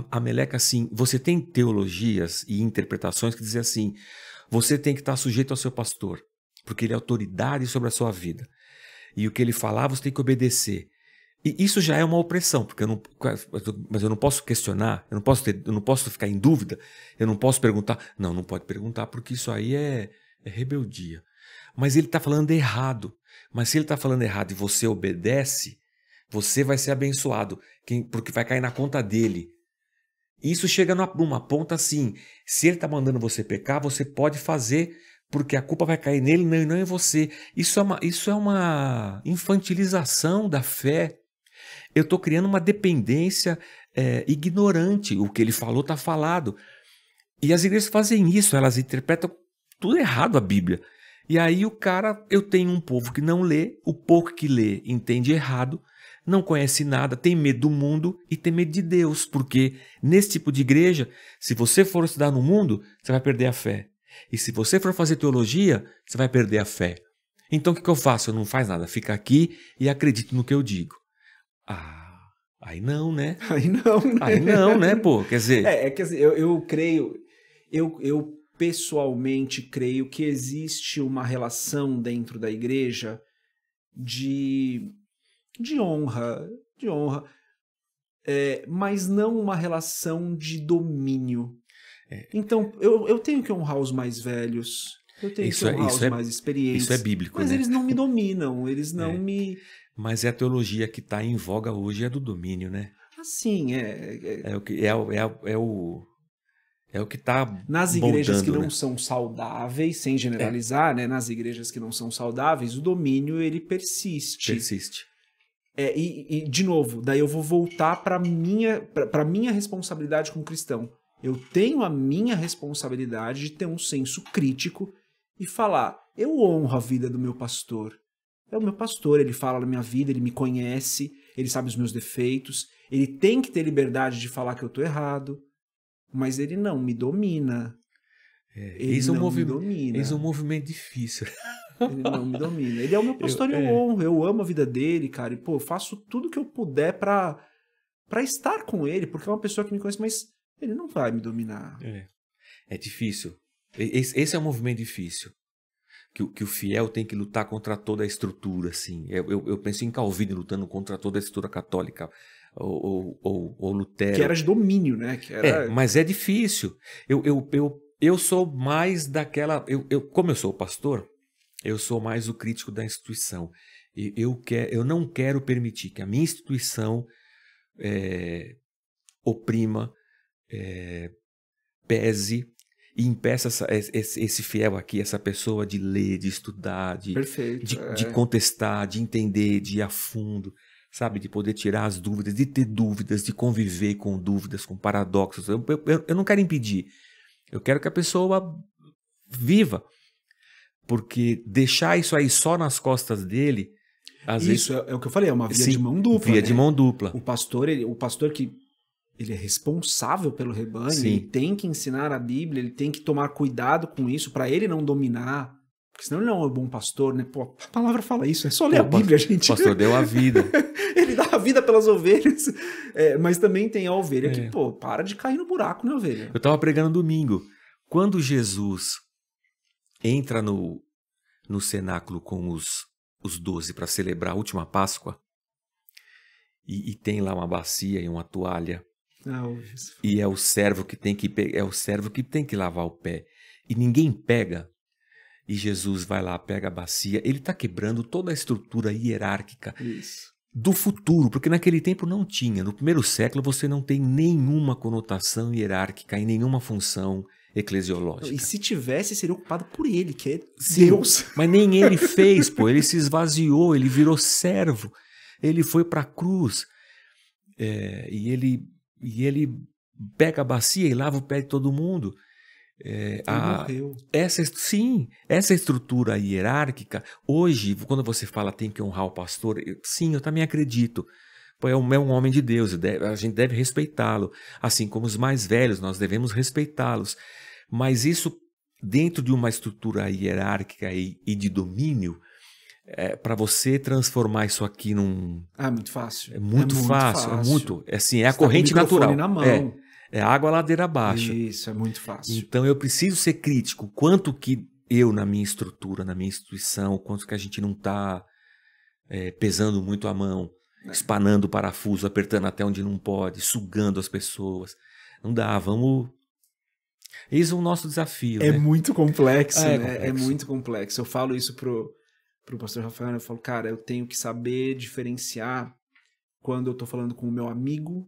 Speaker 2: A meleca, assim, você tem teologias e interpretações que dizem assim, você tem que estar sujeito ao seu pastor, porque ele é autoridade sobre a sua vida. E o que ele falar, você tem que obedecer. E isso já é uma opressão, porque mas eu não posso questionar, eu não posso ficar em dúvida, eu não posso perguntar. Não pode perguntar, porque isso aí é rebeldia. Mas ele está falando errado. Mas se ele está falando errado e você obedece, você vai ser abençoado, porque vai cair na conta dele. Isso chega numa ponta assim, se ele está mandando você pecar, você pode fazer, porque a culpa vai cair nele e não em você. Isso é uma infantilização da fé. Eu estou criando uma dependência ignorante. O que ele falou está falado. E as igrejas fazem isso, elas interpretam tudo errado a Bíblia. E aí eu tenho um povo que não lê, o pouco que lê entende errado, não conhece nada, tem medo do mundo e tem medo de Deus, porque nesse tipo de igreja, se você for estudar no mundo, você vai perder a fé. E se você for fazer teologia, você vai perder a fé. Então o que eu faço? Eu não faço nada, fica aqui e acredito no que eu digo. Aí não, né? Aí não, né, pô? Quer dizer...
Speaker 1: que assim, eu creio, eu pessoalmente creio que existe uma relação dentro da igreja de honra, mas não uma relação de domínio. Então, eu tenho que honrar os mais velhos, eu tenho que honrar os mais experientes.
Speaker 2: Isso é bíblico,
Speaker 1: mas
Speaker 2: né?
Speaker 1: eles não me dominam, eles não me...
Speaker 2: Mas a teologia que está em voga hoje é do domínio, né?
Speaker 1: Assim,
Speaker 2: É o que está
Speaker 1: nas igrejas que não
Speaker 2: né?
Speaker 1: são saudáveis, sem generalizar, né? Nas igrejas que não são saudáveis, o domínio ele persiste. E de novo, daí eu vou voltar para minha responsabilidade como cristão. Eu tenho a minha responsabilidade de ter um senso crítico e falar, eu honro a vida do meu pastor. É o meu pastor, ele fala da minha vida, ele me conhece, ele sabe os meus defeitos, ele tem que ter liberdade de falar que eu estou errado, mas ele não me domina. Ele não me domina.
Speaker 2: Eis um movimento difícil.
Speaker 1: Ele não me domina. Ele é o meu pastor e eu honro. Eu amo a vida dele, cara. E, pô, eu faço tudo que eu puder pra estar com ele, porque é uma pessoa que me conhece, mas ele não vai me dominar.
Speaker 2: É difícil. Esse é um movimento difícil. Que o fiel tem que lutar contra toda a estrutura, assim. Eu penso em Calvino lutando contra toda a estrutura católica, ou Lutero.
Speaker 1: Que era de domínio, né?
Speaker 2: Mas é difícil. Eu sou mais daquela... Como eu sou pastor, eu sou mais o crítico da instituição. Eu não quero permitir que a minha instituição oprima, pese e impeça esse fiel aqui, essa pessoa de ler, de estudar, de contestar, de entender, de ir a fundo, sabe? De poder tirar as dúvidas, de ter dúvidas, de conviver com dúvidas, com paradoxos. Eu não quero impedir. Eu quero que a pessoa viva. Porque deixar isso aí só nas costas dele... Às vezes,
Speaker 1: é o que eu falei, é uma via de mão dupla.
Speaker 2: Via de mão dupla.
Speaker 1: O pastor que ele é responsável pelo rebanho,
Speaker 2: Sim.
Speaker 1: Ele tem que ensinar a Bíblia, ele tem que tomar cuidado com isso, para ele não dominar, porque senão ele não é um bom pastor, né? Pô, a palavra fala isso, é só ler a Bíblia, gente.
Speaker 2: O pastor deu a vida.
Speaker 1: Ele dá a vida pelas ovelhas, mas também tem a ovelha que, pô, para de cair no buraco, né, ovelha?
Speaker 2: Eu estava pregando domingo. Quando Jesus entra no cenáculo com os 12 para celebrar a última Páscoa, e tem lá uma bacia e uma toalha, e é o servo que tem que lavar o pé, e ninguém pega, e Jesus vai lá, pega a bacia, ele está quebrando toda a estrutura hierárquica do futuro, porque naquele tempo não tinha. No primeiro século você não tem nenhuma conotação hierárquica e nenhuma função eclesiológica.
Speaker 1: E se tivesse, seria ocupado por ele, que é
Speaker 2: Deus. Mas nem ele fez, pô. Ele se esvaziou, ele virou servo. Ele foi para a cruz. E ele pega a bacia e lava o pé de todo mundo.
Speaker 1: Morreu.
Speaker 2: Essa estrutura hierárquica, hoje, quando você fala tem que honrar o pastor, sim, eu também acredito. Pô, é um homem de Deus, a gente deve respeitá-lo. Assim como os mais velhos, nós devemos respeitá-los. Mas isso, dentro de uma estrutura hierárquica e de domínio, para você transformar isso aqui num...
Speaker 1: É muito fácil.
Speaker 2: É muito fácil. É muito. Assim, é a
Speaker 1: Você
Speaker 2: corrente
Speaker 1: tá com o microfone
Speaker 2: natural.
Speaker 1: na mão.
Speaker 2: É água ladeira abaixo.
Speaker 1: Isso, é muito fácil.
Speaker 2: Então eu preciso ser crítico. Quanto que eu, na minha estrutura, na minha instituição, quanto que a gente não está pesando muito a mão, espanando o parafuso, apertando até onde não pode, sugando as pessoas. Não dá, vamos... Eis o nosso desafio.
Speaker 1: É
Speaker 2: né?
Speaker 1: muito complexo, né?
Speaker 2: Complexo.
Speaker 1: É muito complexo. Eu falo isso pro pastor Rafael, eu falo, cara, eu tenho que saber diferenciar quando eu tô falando com o meu amigo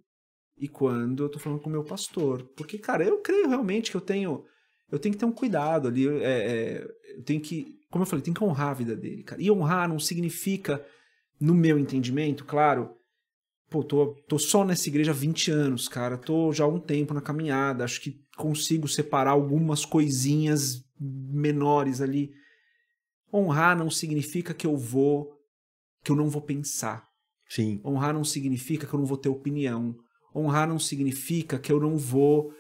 Speaker 1: e quando eu tô falando com o meu pastor. Porque, cara, eu creio realmente que eu tenho que ter um cuidado ali. Eu tenho que, como eu falei, tenho que honrar a vida dele, cara. E honrar não significa, no meu entendimento, claro, pô, tô só nessa igreja há 20 anos, cara. Tô já há um tempo na caminhada. Acho que consigo separar algumas coisinhas menores ali. Honrar não significa que eu não vou pensar.
Speaker 2: Sim.
Speaker 1: Honrar não significa que eu não vou ter opinião. Honrar não significa que eu não vou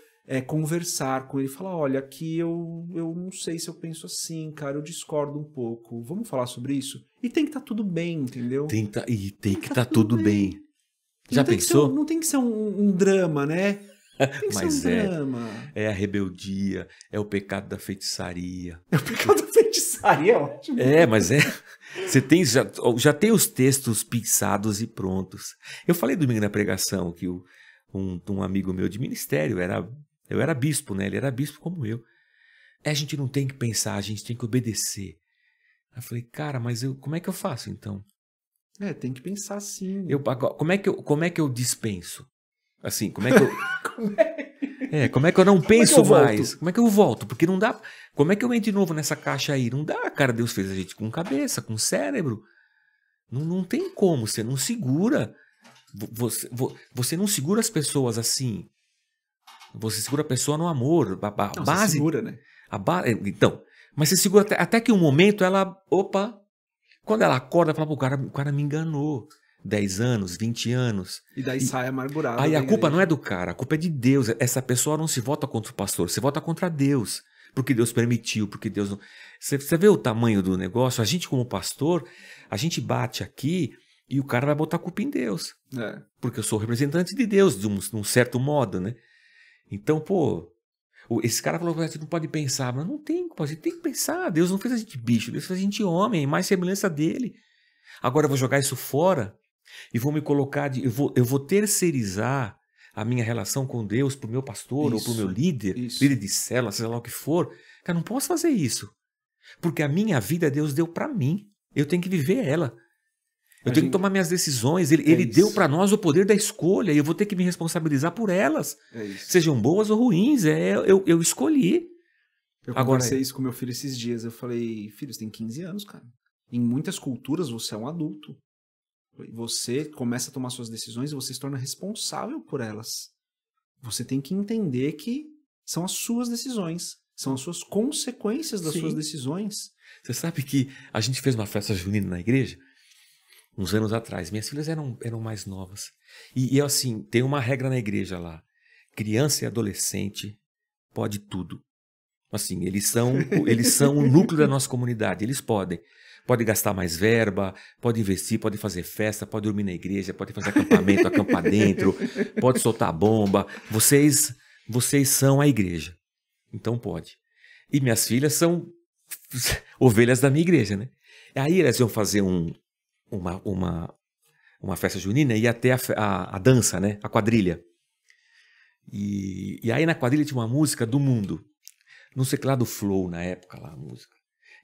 Speaker 1: conversar com ele e falar, olha, aqui eu não sei se eu penso assim, cara, eu discordo um pouco. Vamos falar sobre isso? E tem que estar tudo bem, entendeu?
Speaker 2: Tem que estar tudo bem. Já
Speaker 1: não
Speaker 2: pensou?
Speaker 1: Não tem que ser um drama, né? Tem que
Speaker 2: Mas
Speaker 1: ser um drama.
Speaker 2: É a rebeldia, é o pecado da feitiçaria.
Speaker 1: É o pecado da feitiçaria, é ótimo.
Speaker 2: Mas você já tem os textos pensados e prontos. Eu falei domingo na pregação que um amigo meu de ministério, eu era bispo, né? Ele era bispo como eu. A gente não tem que pensar, a gente tem que obedecer. Eu falei, cara, mas como é que eu faço então?
Speaker 1: Tem que pensar sim.
Speaker 2: Como é que eu dispenso? Assim, como é que eu... como é que eu não penso mais? Como é que eu volto? Porque não dá... Como é que eu entro de novo nessa caixa aí? Não dá, cara. Deus fez a gente com cabeça, com cérebro. Não tem como. Você não segura. Você não segura as pessoas assim. Você segura a pessoa no amor. A base...
Speaker 1: Você segura, né?
Speaker 2: Então, mas você segura até que um momento ela... Opa! Quando ela acorda, ela fala, o cara me enganou. 10 anos, 20 anos.
Speaker 1: E daí sai amargurado.
Speaker 2: Aí a culpa não é do cara, a culpa é de Deus. Essa pessoa não se vota contra o pastor, você vota contra Deus. Porque Deus permitiu, porque Deus não... Você vê o tamanho do negócio? A gente como pastor, a gente bate aqui e o cara vai botar a culpa em Deus. Porque eu sou representante de Deus, de um certo modo, né? Então, pô... Esse cara falou que a gente não pode pensar. Mas não tem, a gente tem que pensar. Deus não fez a gente bicho, Deus fez a gente homem, mais semelhança dele. Agora eu vou jogar isso fora e vou me colocar... Eu vou terceirizar a minha relação com Deus pro meu pastor ou pro meu líder de célula, seja lá o que for. Cara, não posso fazer isso. Porque a minha vida Deus deu para mim. Eu tenho que viver ela. Eu tenho que tomar minhas decisões. Ele deu para nós o poder da escolha e eu vou ter que me responsabilizar por elas. Sejam boas ou ruins. Eu escolhi.
Speaker 1: Eu conversei isso com meu filho esses dias. Eu falei, filho, você tem 15 anos, cara. Em muitas culturas você é um adulto. Você começa a tomar suas decisões e você se torna responsável por elas. Você tem que entender que são as suas decisões. São as suas consequências das suas decisões.
Speaker 2: Você sabe que a gente fez uma festa junina na igreja uns anos atrás. Minhas filhas eram mais novas. E assim, tem uma regra na igreja lá. Criança e adolescente pode tudo. Assim, eles são o núcleo da nossa comunidade. Eles podem. Pode gastar mais verba, pode investir, pode fazer festa, pode dormir na igreja, pode fazer acampamento, acampar dentro, pode soltar bomba. Vocês são a igreja. Então pode. E minhas filhas são ovelhas da minha igreja, né? Aí elas iam fazer uma festa junina e ia ter a dança, né? A quadrilha. E aí na quadrilha tinha uma música do mundo. Não sei que lá do Flow na época lá a música.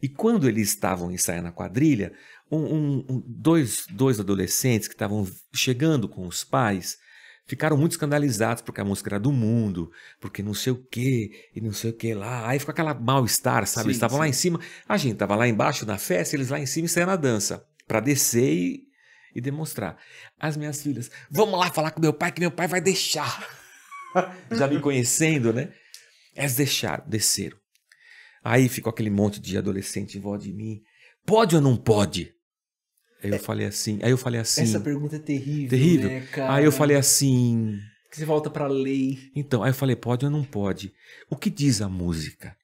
Speaker 2: E quando eles estavam ensaiando a quadrilha, dois adolescentes que estavam chegando com os pais ficaram muito escandalizados porque a música era do mundo, porque não sei o que e não sei o que lá. Aí ficou aquela mal-estar, sabe? Eles estavam lá em cima, a gente estava lá embaixo na festa, eles lá em cima ensaiando a dança, para descer e demonstrar. As minhas filhas, vamos lá falar com meu pai que meu pai vai deixar. Já me conhecendo, né? Eles desceram. Aí ficou aquele monte de adolescente em volta de mim. Pode ou não pode? Aí eu falei assim.
Speaker 1: Essa pergunta é terrível,
Speaker 2: Terrível.
Speaker 1: né, cara?
Speaker 2: Aí eu falei assim.
Speaker 1: Que você volta pra lei.
Speaker 2: Então, aí eu falei, pode ou não pode? O que diz a música?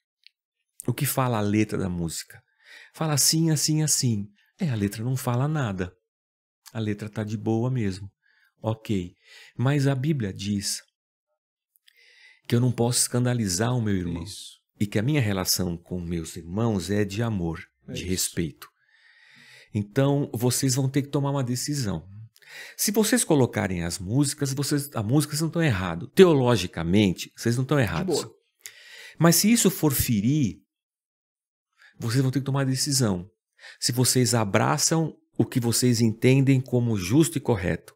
Speaker 2: O que fala a letra da música? Fala assim, assim, assim. A letra não fala nada. A letra tá de boa mesmo. Ok. Mas a Bíblia diz que eu não posso escandalizar o meu irmão.
Speaker 1: Isso.
Speaker 2: E que a minha relação com meus irmãos é de amor, de
Speaker 1: isso.
Speaker 2: respeito. Então, vocês vão ter que tomar uma decisão. Se vocês colocarem as músicas, as músicas não estão erradas. Teologicamente, vocês não estão errados.
Speaker 1: Boa.
Speaker 2: Mas se isso for ferir, vocês vão ter que tomar uma decisão. Se vocês abraçam o que vocês entendem como justo e correto,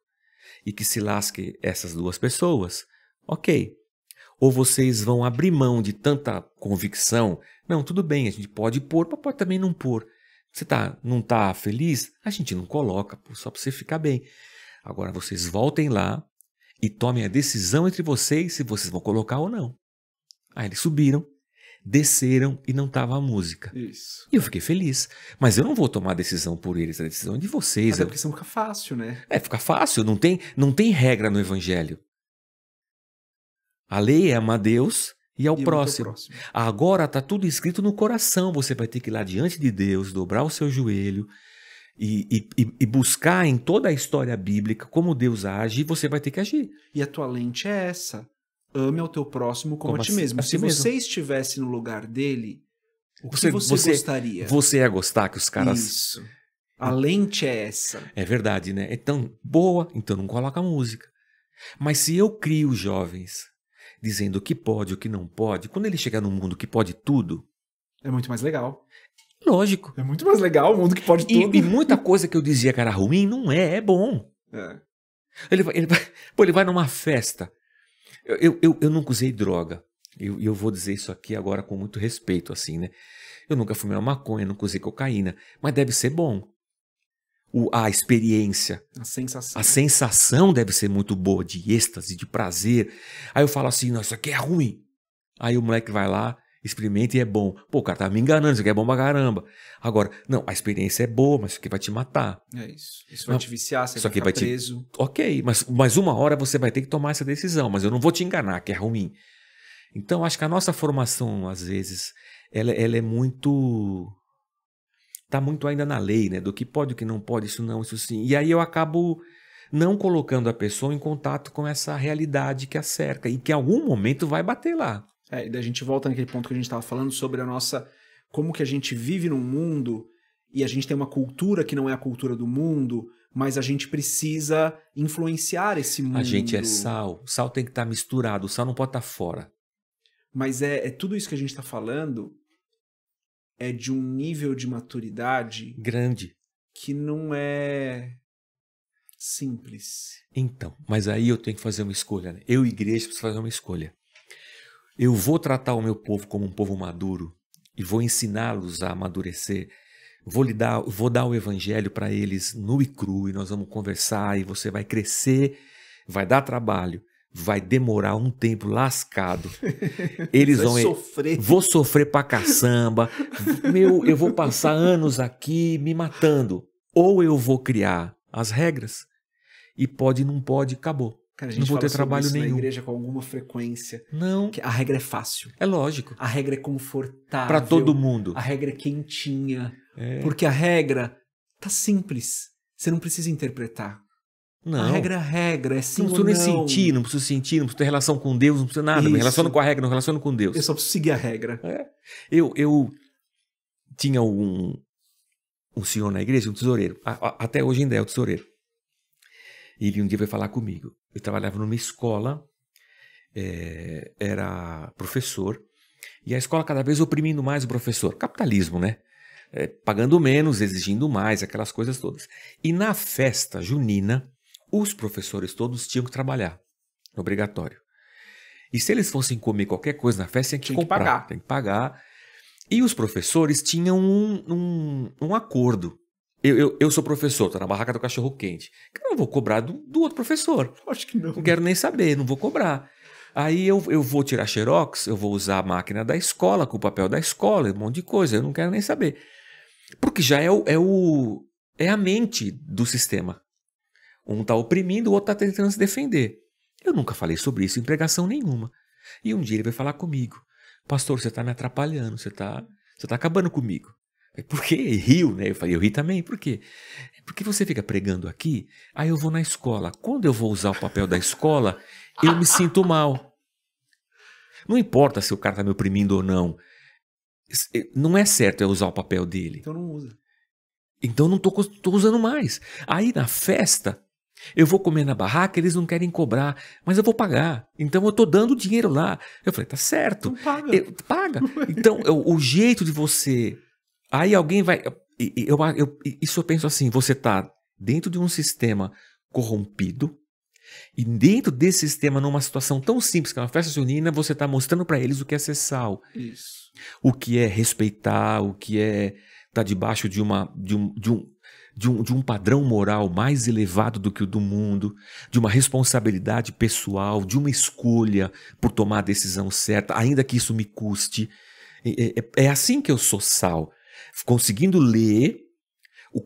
Speaker 2: e que se lasque essas duas pessoas, ok. Ou vocês vão abrir mão de tanta convicção. Não, tudo bem, a gente pode pôr, mas pode também não pôr. Você não está feliz? A gente não coloca, só para você ficar bem. Agora vocês voltem lá e tomem a decisão entre vocês se vocês vão colocar ou não. Aí eles subiram, desceram e não estava a música.
Speaker 1: Isso.
Speaker 2: E eu fiquei feliz. Mas eu não vou tomar a decisão por eles, a decisão é de vocês.
Speaker 1: Até porque senão fica fácil, né?
Speaker 2: Fica fácil, não tem regra no evangelho. A lei é amar a Deus e ao próximo. Agora está tudo escrito no coração. Você vai ter que ir lá diante de Deus, dobrar o seu joelho e buscar em toda a história bíblica como Deus age, e você vai ter que agir.
Speaker 1: E a tua lente é essa. Ame ao teu próximo como a ti mesmo. Se você estivesse no lugar dele, o que você gostaria?
Speaker 2: Você ia gostar que os caras...
Speaker 1: Isso. A lente é essa.
Speaker 2: É verdade, né? Então, boa, então não coloca música. Mas se eu crio jovens dizendo o que pode, o que não pode, quando ele chegar num mundo que pode tudo...
Speaker 1: É muito mais legal.
Speaker 2: Lógico.
Speaker 1: É muito mais legal o mundo que pode tudo.
Speaker 2: E muita coisa que eu dizia que era ruim, não é bom. Ele vai numa festa. Eu nunca usei droga. Eu vou dizer isso aqui agora com muito respeito, assim, né? Eu nunca fumei uma maconha, nunca usei cocaína. Mas deve ser bom. A experiência. A sensação deve ser muito boa, de êxtase, de prazer. Aí eu falo assim, não, isso aqui é ruim. Aí o moleque vai lá, experimenta e é bom. Pô, o cara tá me enganando, isso aqui é bom pra caramba. Agora, não, a experiência é boa, mas isso aqui vai te matar.
Speaker 1: É isso. Isso vai te viciar, você vai ficar preso.
Speaker 2: Ok, mas uma hora você vai ter que tomar essa decisão, mas eu não vou te enganar que é ruim. Então, acho que a nossa formação, às vezes, ela é muito... Está muito ainda na lei, né? Do que pode, o que não pode, isso não, isso sim. E aí eu acabo não colocando a pessoa em contato com essa realidade que a cerca e que em algum momento vai bater lá.
Speaker 1: E daí a gente volta naquele ponto que a gente estava falando sobre a nossa... Como que a gente vive num mundo e a gente tem uma cultura que não é a cultura do mundo, mas a gente precisa influenciar esse mundo.
Speaker 2: A gente é sal. O sal tem que estar misturado. O sal não pode estar fora.
Speaker 1: Mas é tudo isso que a gente está falando... é de um nível de maturidade...
Speaker 2: grande.
Speaker 1: Que não é simples.
Speaker 2: Então, mas aí eu tenho que fazer uma escolha, né? Eu, igreja, preciso fazer uma escolha. Eu vou tratar o meu povo como um povo maduro e vou ensiná-los a amadurecer. Vou dar o evangelho para eles nu e cru e nós vamos conversar e você vai crescer, vai dar trabalho. Vai demorar um tempo lascado. Eles vão
Speaker 1: sofrer.
Speaker 2: Vou sofrer pra caçamba. Eu vou passar anos aqui me matando. Ou eu vou criar as regras e pode, não pode, acabou.
Speaker 1: Cara, a gente
Speaker 2: não vou
Speaker 1: fala
Speaker 2: ter trabalho
Speaker 1: sobre isso
Speaker 2: nenhum.
Speaker 1: Na igreja com alguma frequência.
Speaker 2: Não.
Speaker 1: A regra é fácil.
Speaker 2: É lógico.
Speaker 1: A regra é confortável.
Speaker 2: Pra todo mundo.
Speaker 1: A regra é quentinha. Porque a regra tá simples. Você não precisa interpretar.
Speaker 2: Não.
Speaker 1: A regra é a regra, é sim ou não.
Speaker 2: Não preciso nem sentir, não preciso sentir, não preciso ter relação com Deus, não preciso nada.
Speaker 1: Isso.
Speaker 2: Me relaciono com a regra, não relaciono com Deus.
Speaker 1: Eu só preciso seguir a regra.
Speaker 2: Eu tinha um senhor na igreja, um tesoureiro. Até hoje ainda é o tesoureiro. Ele um dia veio falar comigo. Eu trabalhava numa escola, era professor, e a escola cada vez oprimindo mais o professor. Capitalismo, né? Pagando menos, exigindo mais, aquelas coisas todas. E na festa junina, os professores todos tinham que trabalhar, obrigatório. E se eles fossem comer qualquer coisa na festa, tinha que comprar. Tem que pagar. E os professores tinham um acordo. Eu sou professor, estou na barraca do cachorro quente. Eu não vou cobrar do outro professor.
Speaker 1: Acho que não.
Speaker 2: Não quero nem saber, não vou cobrar. Aí eu vou tirar xerox, eu vou usar a máquina da escola, com o papel da escola, um monte de coisa, eu não quero nem saber. Porque já é a mente do sistema. Um está oprimindo, o outro está tentando se defender. Eu nunca falei sobre isso em pregação nenhuma. E um dia ele vai falar comigo. Pastor, você está me atrapalhando, você tá acabando comigo. Por quê? E riu, né? Eu falei, eu ri também. Por quê? Porque você fica pregando aqui, aí eu vou na escola. Quando eu vou usar o papel da escola, eu me sinto mal. Não importa se o cara está me oprimindo ou não. Não é certo eu usar o papel dele.
Speaker 1: Então não usa.
Speaker 2: Então não tô usando mais. Aí na festa, eu vou comer na barraca, eles não querem cobrar, mas eu vou pagar. Então eu tô dando dinheiro lá. Eu falei, tá certo.
Speaker 1: Então paga.
Speaker 2: Paga. Então o jeito de você... Aí alguém vai... Isso eu penso assim, você tá dentro de um sistema corrompido e dentro desse sistema, numa situação tão simples que é uma festa junina, você tá mostrando para eles o que é ser sal.
Speaker 1: Isso.
Speaker 2: O que é respeitar, o que é estar debaixo de um padrão moral mais elevado do que o do mundo, de uma responsabilidade pessoal, de uma escolha por tomar a decisão certa, ainda que isso me custe. É assim que eu sou sal. Conseguindo ler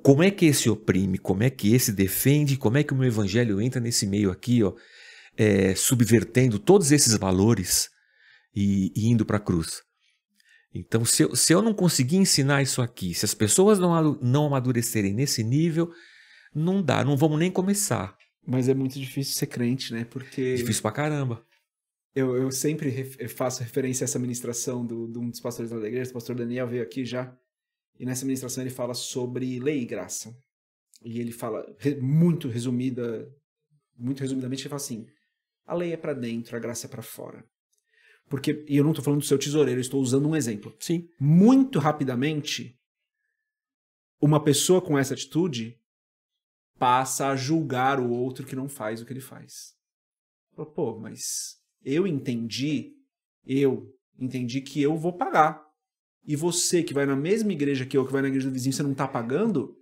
Speaker 2: como é que esse oprime, como é que esse defende, como é que o meu evangelho entra nesse meio aqui, ó, subvertendo todos esses valores e indo para a cruz. Então, se eu não conseguir ensinar isso aqui, se as pessoas não amadurecerem nesse nível, não dá, não vamos nem começar.
Speaker 1: Mas é muito difícil ser crente, né? Porque...
Speaker 2: Difícil pra caramba.
Speaker 1: Eu sempre faço referência a essa ministração de um dos pastores da igreja, o pastor Daniel veio aqui já, e nessa ministração ele fala sobre lei e graça. E ele fala, muito resumidamente, ele fala assim, a lei é pra dentro, a graça é pra fora. Porque, e eu não estou falando do seu tesoureiro, eu estou usando um exemplo.
Speaker 2: Sim.
Speaker 1: Muito rapidamente, uma pessoa com essa atitude passa a julgar o outro que não faz o que ele faz. Pô, mas eu entendi que eu vou pagar. E você que vai na mesma igreja que eu, que vai na igreja do vizinho, você não está pagando,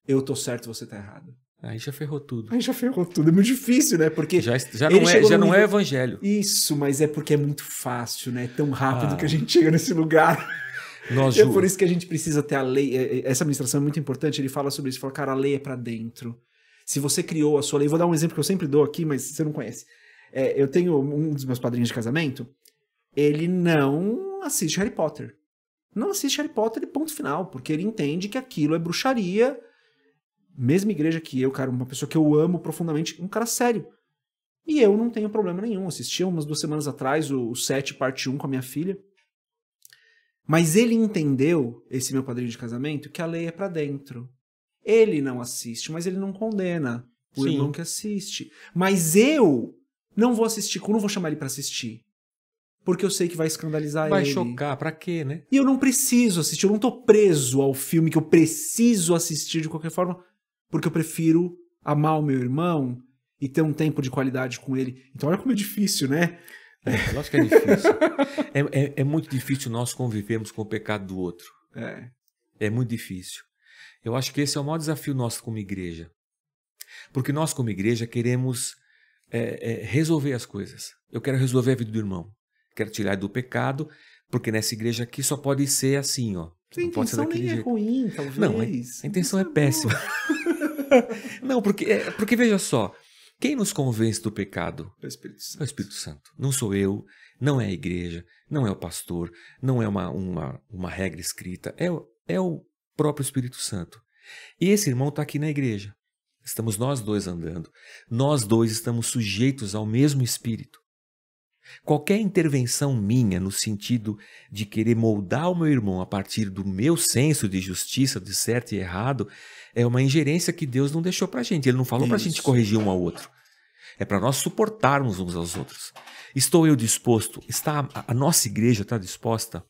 Speaker 1: eu tô certo, você tá errado.
Speaker 2: Aí já ferrou tudo.
Speaker 1: É muito difícil, né? Porque
Speaker 2: já não é evangelho.
Speaker 1: Isso, mas é porque é muito fácil, né? É tão rápido que a gente chega nesse lugar. É por isso que a gente precisa ter a lei. Essa administração é muito importante. Ele fala sobre isso. Ele fala, cara, a lei é pra dentro. Se você criou a sua lei... Vou dar um exemplo que eu sempre dou aqui, mas você não conhece. Eu tenho um dos meus padrinhos de casamento. Ele não assiste Harry Potter. Não assiste Harry Potter e ponto final. Porque ele entende que aquilo é bruxaria... Mesma igreja que eu, cara, uma pessoa que eu amo profundamente, um cara sério. E eu não tenho problema nenhum. Assisti umas 2 semanas atrás o 7, parte 1 com a minha filha. Mas ele entendeu, esse meu padrinho de casamento, que a lei é pra dentro. Ele não assiste, mas ele não condena o irmão que assiste. Mas eu não vou assistir, não vou chamar ele pra assistir. Porque eu sei que vai escandalizar ele.
Speaker 2: Vai chocar, pra quê, né?
Speaker 1: E eu não preciso assistir, eu não tô preso ao filme que eu preciso assistir de qualquer forma. Porque eu prefiro amar o meu irmão e ter um tempo de qualidade com ele. Então olha como é difícil, né?
Speaker 2: Lógico que é difícil. É muito difícil nós convivermos com o pecado do outro. É muito difícil. Eu acho que esse é o maior desafio nosso como igreja. Porque nós como igreja queremos resolver as coisas. Eu quero resolver a vida do irmão. Quero tirar ele do pecado, porque nessa igreja aqui só pode ser assim, ó.
Speaker 1: A intenção nem é ruim, talvez.
Speaker 2: Não, a intenção é péssima. Não, porque veja só, quem nos convence do pecado?
Speaker 1: É o Espírito Santo.
Speaker 2: É o Espírito Santo. Não sou eu, não é a igreja, não é o pastor, não é uma regra escrita, é o próprio Espírito Santo. E esse irmão está aqui na igreja. Estamos nós dois andando. Nós dois estamos sujeitos ao mesmo Espírito. Qualquer intervenção minha no sentido de querer moldar o meu irmão a partir do meu senso de justiça, de certo e errado, é uma ingerência que Deus não deixou pra gente. Ele não falou pra gente corrigir um ao outro. É para nós suportarmos uns aos outros. Estou eu disposto, a nossa igreja está disposta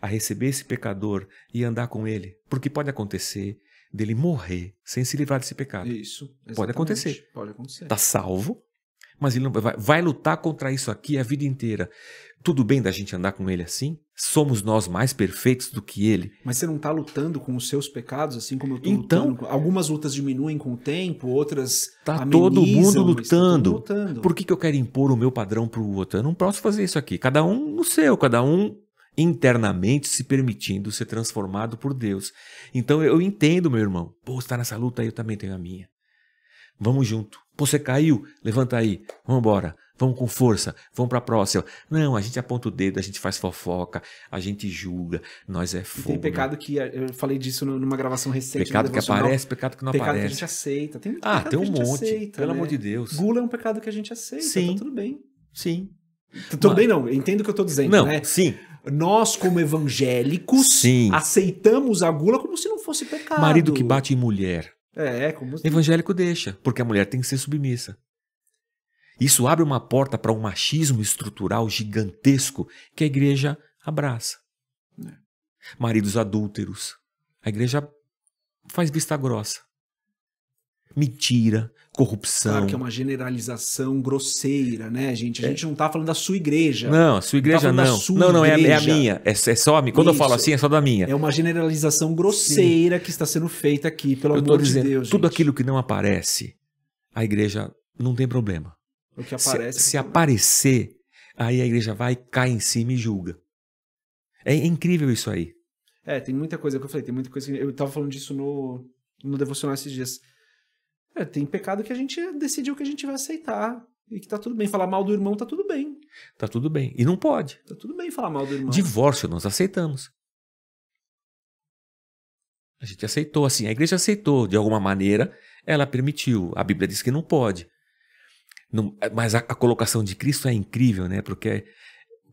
Speaker 2: a receber esse pecador e andar com ele? Porque pode acontecer dele morrer sem se livrar desse pecado.
Speaker 1: Isso,
Speaker 2: pode acontecer.
Speaker 1: Pode acontecer.
Speaker 2: Está salvo, Mas ele não vai lutar contra isso aqui a vida inteira. Tudo bem da gente andar com ele assim? Somos nós mais perfeitos do que ele?
Speaker 1: Mas você não tá lutando com os seus pecados, assim como eu tô
Speaker 2: Então,
Speaker 1: lutando? Algumas lutas diminuem com o tempo, outras
Speaker 2: tá
Speaker 1: amenizam,
Speaker 2: todo mundo
Speaker 1: mas tá todo mundo
Speaker 2: lutando.
Speaker 1: lutando.
Speaker 2: Por que eu quero impor o meu padrão pro outro? Eu não posso fazer isso aqui. Cada um no seu, cada um internamente se permitindo ser transformado por Deus. Então eu entendo, meu irmão. Pô, você tá nessa luta aí, eu também tenho a minha. Vamos junto. Pô, você caiu? Levanta aí. Vamos embora. Vamos com força. Vamos pra próxima. Não, a gente aponta o dedo, a gente faz fofoca, a gente julga, nós é fogo.
Speaker 1: E tem pecado que, eu falei disso numa gravação recente.
Speaker 2: Pecado que aparece, pecado que não
Speaker 1: pecado
Speaker 2: aparece.
Speaker 1: Que a gente aceita. Tem muito
Speaker 2: Ah,
Speaker 1: pecado
Speaker 2: tem um
Speaker 1: que a gente
Speaker 2: monte.
Speaker 1: aceita,
Speaker 2: Pelo
Speaker 1: né?
Speaker 2: amor de Deus.
Speaker 1: Gula é um pecado que a gente aceita.
Speaker 2: Sim.
Speaker 1: Tá tudo bem.
Speaker 2: Sim.
Speaker 1: Tudo bem, não. Eu entendo o que eu tô dizendo,
Speaker 2: Não,
Speaker 1: né?
Speaker 2: sim.
Speaker 1: Nós, como evangélicos,
Speaker 2: Sim.
Speaker 1: aceitamos a gula como se não fosse pecado.
Speaker 2: Marido que bate em mulher.
Speaker 1: Como se...
Speaker 2: Evangélico deixa, porque a mulher tem que ser submissa. Isso abre uma porta para um machismo estrutural gigantesco que a igreja abraça. Maridos adúlteros. A igreja faz vista grossa. Mentira, corrupção.
Speaker 1: Claro que é uma generalização grosseira, né, gente? A gente não tá falando da sua igreja.
Speaker 2: Não, a sua igreja não. Não, é a minha. É só a minha. Quando eu falo assim, é só da minha.
Speaker 1: É uma generalização grosseira que está sendo feita aqui, pelo amor de Deus.
Speaker 2: Tudo
Speaker 1: gente.
Speaker 2: aquilo que não aparece, a igreja não tem problema.
Speaker 1: O que aparece.
Speaker 2: Se aparecer, aí a igreja vai, cai em cima e julga. É incrível isso aí.
Speaker 1: Tem muita coisa que eu falei, tem muita coisa que eu tava falando disso no devocional esses dias. Tem pecado que a gente decidiu que a gente vai aceitar. E que tá tudo bem. Falar mal do irmão tá tudo bem.
Speaker 2: Tá tudo bem. E não pode.
Speaker 1: Tá tudo bem falar mal do irmão.
Speaker 2: Divórcio nós aceitamos. A gente aceitou, assim. A igreja aceitou. De alguma maneira, ela permitiu. A Bíblia diz que não pode. Mas a colocação de Cristo é incrível, né? Porque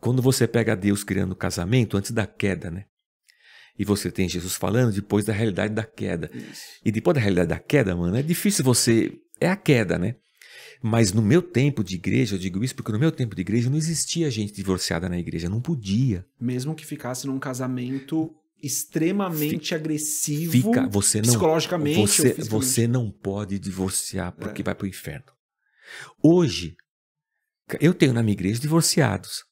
Speaker 2: quando você pega Deus criando o casamento, antes da queda, né? E você tem Jesus falando depois da realidade da queda.
Speaker 1: Isso.
Speaker 2: E depois da realidade da queda, mano, é difícil você... É a queda, né? Mas no meu tempo de igreja, eu digo isso porque no meu tempo de igreja não existia gente divorciada na igreja. Não podia.
Speaker 1: Mesmo que ficasse num casamento extremamente agressivo,
Speaker 2: Você não,
Speaker 1: psicologicamente.
Speaker 2: você não pode divorciar porque vai pro inferno. Hoje, eu tenho na minha igreja divorciados.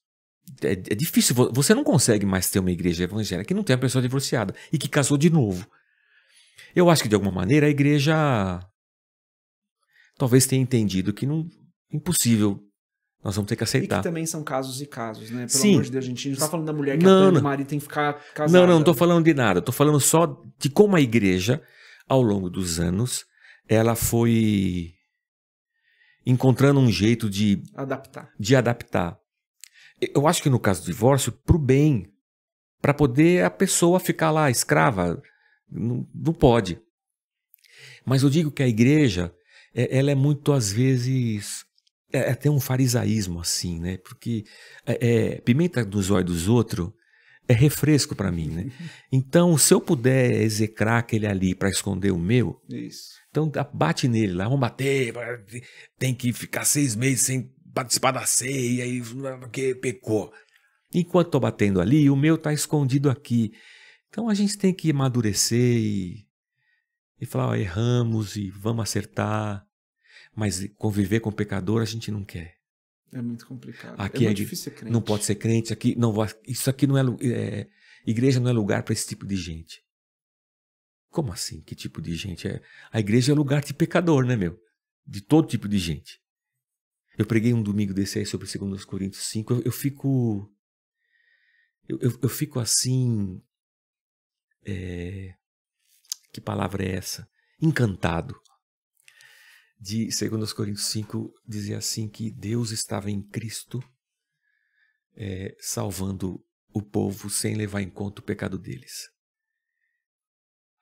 Speaker 2: É difícil, você não consegue mais ter uma igreja evangélica que não tem uma pessoa divorciada e que casou de novo. Eu acho que de alguma maneira a igreja talvez tenha entendido que não impossível, nós vamos ter que aceitar.
Speaker 1: E que também são casos e casos, né? Pelo
Speaker 2: Sim.
Speaker 1: amor de Deus, a gente não tá falando da mulher que apanha o marido tem que ficar casada.
Speaker 2: Não estou falando de nada, estou falando só de como a igreja, ao longo dos anos, ela foi encontrando um jeito de adaptar. Eu acho que no caso do divórcio, pro bem, para poder a pessoa ficar lá escrava, não pode. Mas eu digo que a igreja, ela é muito, às vezes, tem um farisaísmo assim, né? Porque pimenta nos olhos dos outros é refresco para mim, né? Então, se eu puder execrar aquele ali para esconder o meu,
Speaker 1: isso.
Speaker 2: Então bate nele lá, vamos bater, tem que ficar 6 meses sem participar da ceia, aí, porque pecou. Enquanto estou batendo ali, o meu está escondido aqui. Então a gente tem que amadurecer e falar, erramos e vamos acertar, mas conviver com o pecador a gente não quer.
Speaker 1: É muito complicado.
Speaker 2: Aqui
Speaker 1: é muito difícil ser crente.
Speaker 2: Não pode ser crente, aqui, não, isso aqui não igreja não é lugar para esse tipo de gente. Como assim? Que tipo de gente? A igreja é lugar de pecador, né, meu? De todo tipo de gente. Eu preguei um domingo desse aí sobre 2 Coríntios 5. Eu fico assim... que palavra é essa? Encantado. De 2 Coríntios 5 dizia assim que Deus estava em Cristo salvando o povo sem levar em conta o pecado deles.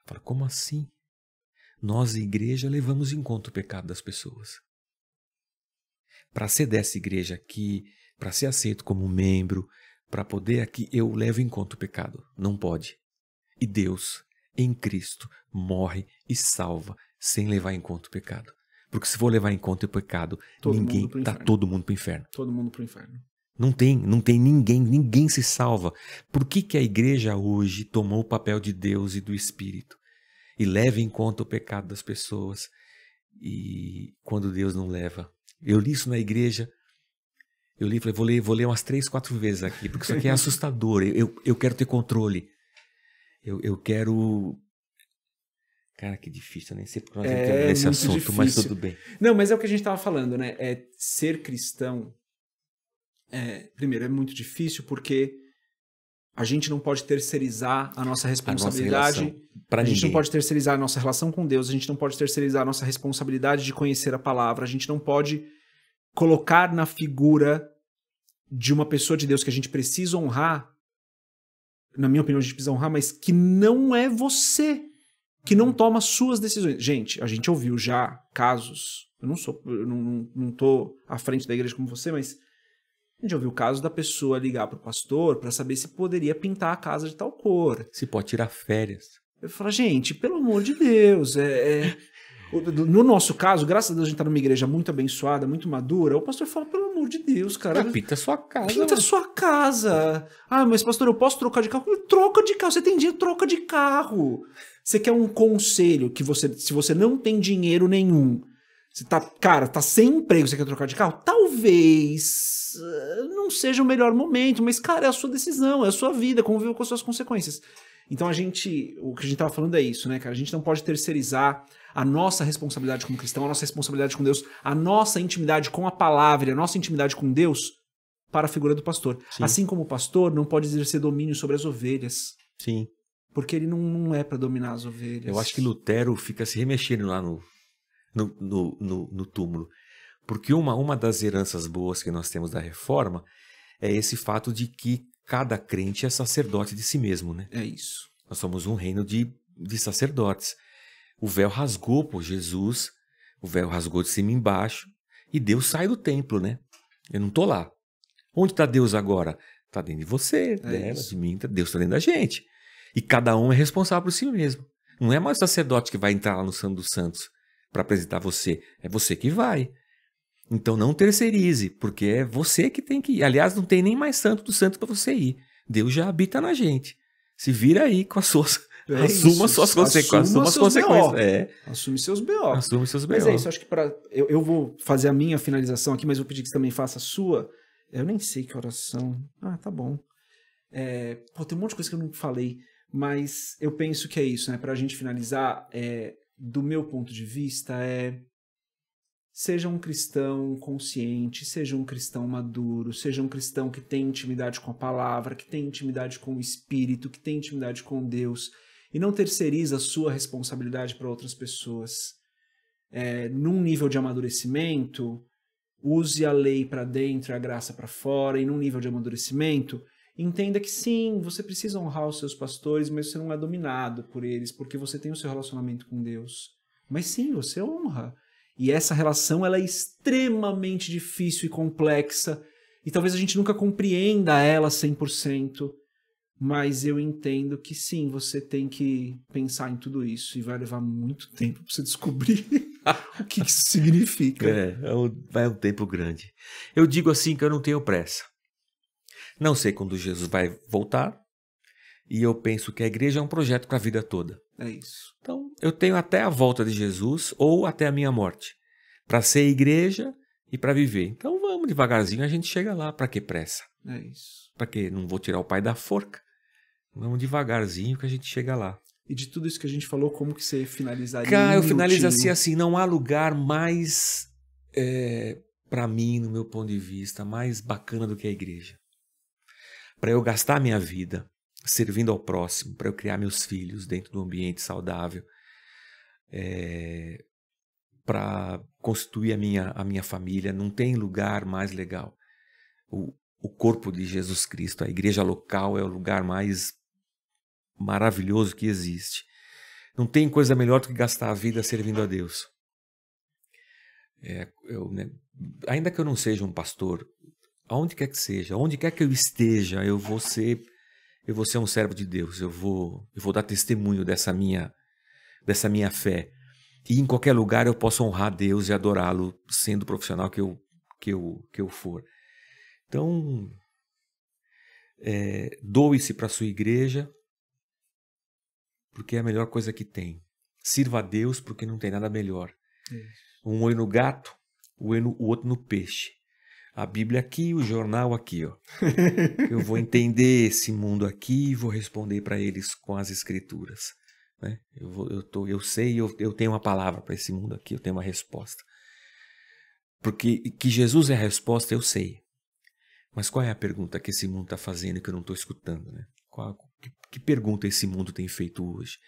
Speaker 2: Fala, como assim? Nós, igreja, levamos em conta o pecado das pessoas. Para ser dessa igreja aqui, para ser aceito como membro, para poder aqui, eu levo em conta o pecado. Não pode. E Deus, em Cristo, morre e salva sem levar em conta o pecado. Porque se for levar em conta o pecado, todo mundo para o inferno.
Speaker 1: Todo mundo para o inferno.
Speaker 2: Não tem ninguém se salva. Por que a igreja hoje tomou o papel de Deus e do Espírito? E leva em conta o pecado das pessoas. E quando Deus não leva, Eu li isso na igreja. Eu li e falei, vou ler umas 3, 4 vezes aqui, porque isso aqui é assustador. Eu quero ter controle. Eu quero... Cara, que difícil, eu nem sei por onde entrar nesse assunto, difícil. Mas tudo bem.
Speaker 1: Não, mas é o que a gente estava falando, né? Ser cristão, primeiro, é muito difícil porque a gente não pode terceirizar a nossa responsabilidade. A gente não pode terceirizar a nossa relação com Deus, a gente não pode terceirizar a nossa responsabilidade de conhecer a palavra, a gente não pode colocar na figura de uma pessoa de Deus que a gente precisa honrar, na minha opinião a gente precisa honrar, mas que não é você, que não toma suas decisões. Gente, a gente ouviu já casos, eu não tô à frente da igreja como você, mas a gente ouviu o caso da pessoa ligar pro pastor para saber se poderia pintar a casa de tal cor.
Speaker 2: Se pode tirar férias.
Speaker 1: Eu falo, gente, pelo amor de Deus, no nosso caso, graças a Deus a gente tá numa igreja muito abençoada, muito madura, o pastor fala, pelo amor de Deus, cara.
Speaker 2: Pinta a sua casa.
Speaker 1: Pinta a sua casa. Ah, mas pastor, eu posso trocar de carro? Troca de carro, você tem dinheiro, troca de carro. Você quer um conselho que se você não tem dinheiro nenhum, você tá sem emprego, você quer trocar de carro? Talvez não seja o melhor momento, mas, cara, é a sua decisão, é a sua vida, conviva com as suas consequências. Então o que a gente tava falando é isso, né, cara? A gente não pode terceirizar a nossa responsabilidade como cristão, a nossa responsabilidade com Deus, a nossa intimidade com a palavra, a nossa intimidade com Deus para a figura do pastor. Sim. Assim como o pastor não pode exercer domínio sobre as ovelhas.
Speaker 2: Sim.
Speaker 1: Porque ele não é para dominar as ovelhas.
Speaker 2: Eu acho que Lutero fica se remexendo lá no túmulo. Porque uma das heranças boas que nós temos da Reforma é esse fato de que cada crente é sacerdote de si mesmo, né?
Speaker 1: É isso.
Speaker 2: Nós somos um reino de sacerdotes. O véu rasgou por Jesus, o véu rasgou de cima e embaixo, e Deus sai do templo, né? Eu não estou lá. Onde está Deus agora? Está dentro de você, dela, de mim, Deus está dentro da gente. E cada um é responsável por si mesmo. Não é mais o sacerdote que vai entrar lá no Santo dos Santos para apresentar você. É você que vai. Então não terceirize, porque é você que tem que ir. Aliás, não tem nem mais santo do santo para você ir. Deus já habita na gente. Se vira aí com as suas... assuma suas consequências.
Speaker 1: Assume seus BO.
Speaker 2: Assume seus BO.
Speaker 1: Mas é isso, acho que eu vou fazer a minha finalização aqui, mas vou pedir que você também faça a sua. Eu nem sei que oração. Ah, tá bom. Tem um monte de coisa que eu não falei, mas eu penso que é isso, né? Pra gente finalizar, do meu ponto de vista, seja um cristão consciente, seja um cristão maduro, seja um cristão que tem intimidade com a palavra, que tem intimidade com o Espírito, que tem intimidade com Deus, e não terceiriza a sua responsabilidade para outras pessoas. Num nível de amadurecimento, use a lei para dentro e a graça para fora, e num nível de amadurecimento, entenda que sim, você precisa honrar os seus pastores, mas você não é dominado por eles, porque você tem o seu relacionamento com Deus. Mas sim, você honra. E essa relação ela é extremamente difícil e complexa, e talvez a gente nunca compreenda ela 100%, mas eu entendo que sim, você tem que pensar em tudo isso, e vai levar muito tempo para você descobrir o que isso significa.
Speaker 2: Vai um tempo grande. Eu digo assim que eu não tenho pressa. Não sei quando Jesus vai voltar, e eu penso que a igreja é um projeto para a vida toda.
Speaker 1: É isso.
Speaker 2: Então, eu tenho até a volta de Jesus ou até a minha morte, para ser igreja e para viver. Então, vamos devagarzinho, a gente chega lá. Para que pressa?
Speaker 1: É isso.
Speaker 2: Para que não vou tirar o pai da forca? Vamos devagarzinho que a gente chega lá.
Speaker 1: E de tudo isso que a gente falou, como que você finalizaria?
Speaker 2: Cara, eu finalizo assim, não há lugar mais, para mim, no meu ponto de vista, mais bacana do que a igreja. Para eu gastar minha vida servindo ao próximo, para eu criar meus filhos dentro de um ambiente saudável, para constituir a minha família, não tem lugar mais legal. O corpo de Jesus Cristo, a igreja local é o lugar mais maravilhoso que existe. Não tem coisa melhor do que gastar a vida servindo a Deus. Ainda que eu não seja um pastor, aonde quer que seja, onde quer que eu esteja, eu vou ser um servo de Deus, eu vou dar testemunho dessa minha fé. E em qualquer lugar eu posso honrar Deus e adorá-lo, sendo o profissional que eu for. Então, doe-se para a sua igreja, porque é a melhor coisa que tem. Sirva a Deus, porque não tem nada melhor. Um olho no gato o outro no peixe. A Bíblia aqui, o jornal aqui, ó. Eu vou entender esse mundo aqui e vou responder para eles com as escrituras, né? Eu tenho uma palavra para esse mundo aqui, eu tenho uma resposta. Porque que Jesus é a resposta, eu sei. Mas qual é a pergunta que esse mundo está fazendo e que eu não estou escutando, né? Que pergunta esse mundo tem feito hoje?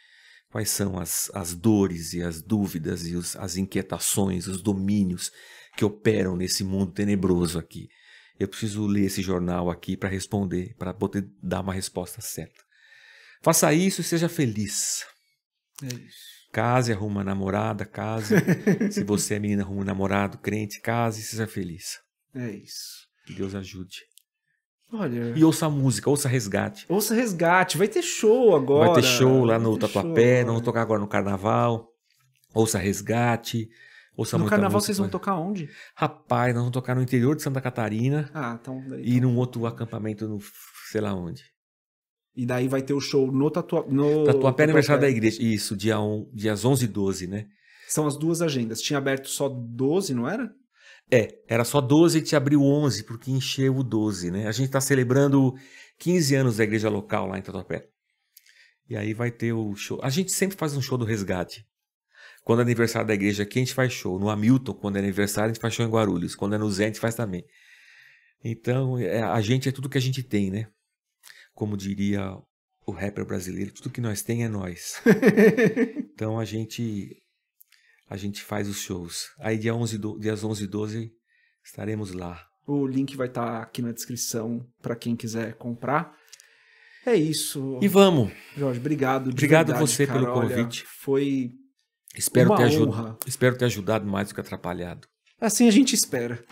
Speaker 2: Quais são as dores e as dúvidas e as inquietações, os domínios que operam nesse mundo tenebroso aqui? Eu preciso ler esse jornal aqui para responder, para poder dar uma resposta certa. Faça isso e seja feliz.
Speaker 1: É isso.
Speaker 2: Case, arruma uma namorada, case. Se você é menina, arruma um namorado, crente, case e seja feliz.
Speaker 1: É isso.
Speaker 2: Que Deus ajude.
Speaker 1: Olha.
Speaker 2: E ouça música, ouça Resgate.
Speaker 1: Ouça Resgate, vai ter show agora.
Speaker 2: Vai ter show lá no Tatuapé, não vou tocar agora no Carnaval. Ouça Resgate. Ouça
Speaker 1: no
Speaker 2: muita
Speaker 1: Carnaval
Speaker 2: música.
Speaker 1: Vocês vão tocar onde?
Speaker 2: Rapaz, nós vamos tocar no interior de Santa Catarina.
Speaker 1: Ah, então... Daí,
Speaker 2: e num outro acampamento no sei lá onde.
Speaker 1: E daí vai ter o show no
Speaker 2: Tatuapé, aniversário da igreja. Isso, dias 11 e 12, né?
Speaker 1: São as duas agendas. Tinha aberto só 12, não era?
Speaker 2: Era só 12 e te abriu 11, porque encheu o 12, né? A gente está celebrando 15 anos da igreja local lá em Tatuapé. E aí vai ter o show. A gente sempre faz um show do Resgate. Quando é aniversário da igreja aqui, a gente faz show. No Hamilton, quando é aniversário, a gente faz show em Guarulhos. Quando é no Zé, a gente faz também. Então, a gente é tudo que a gente tem, né? Como diria o rapper brasileiro, tudo que nós tem é nós. Então, a gente faz os shows. Aí, dias 11 e 12, estaremos lá.
Speaker 1: O link vai estar aqui na descrição para quem quiser comprar. É isso.
Speaker 2: E vamos.
Speaker 1: Jorge, obrigado.
Speaker 2: Obrigado
Speaker 1: verdade,
Speaker 2: você
Speaker 1: cara.
Speaker 2: pelo convite.
Speaker 1: Olha, foi
Speaker 2: Espero
Speaker 1: uma honra.
Speaker 2: Espero ter ajudado mais do que atrapalhado.
Speaker 1: Assim a gente espera.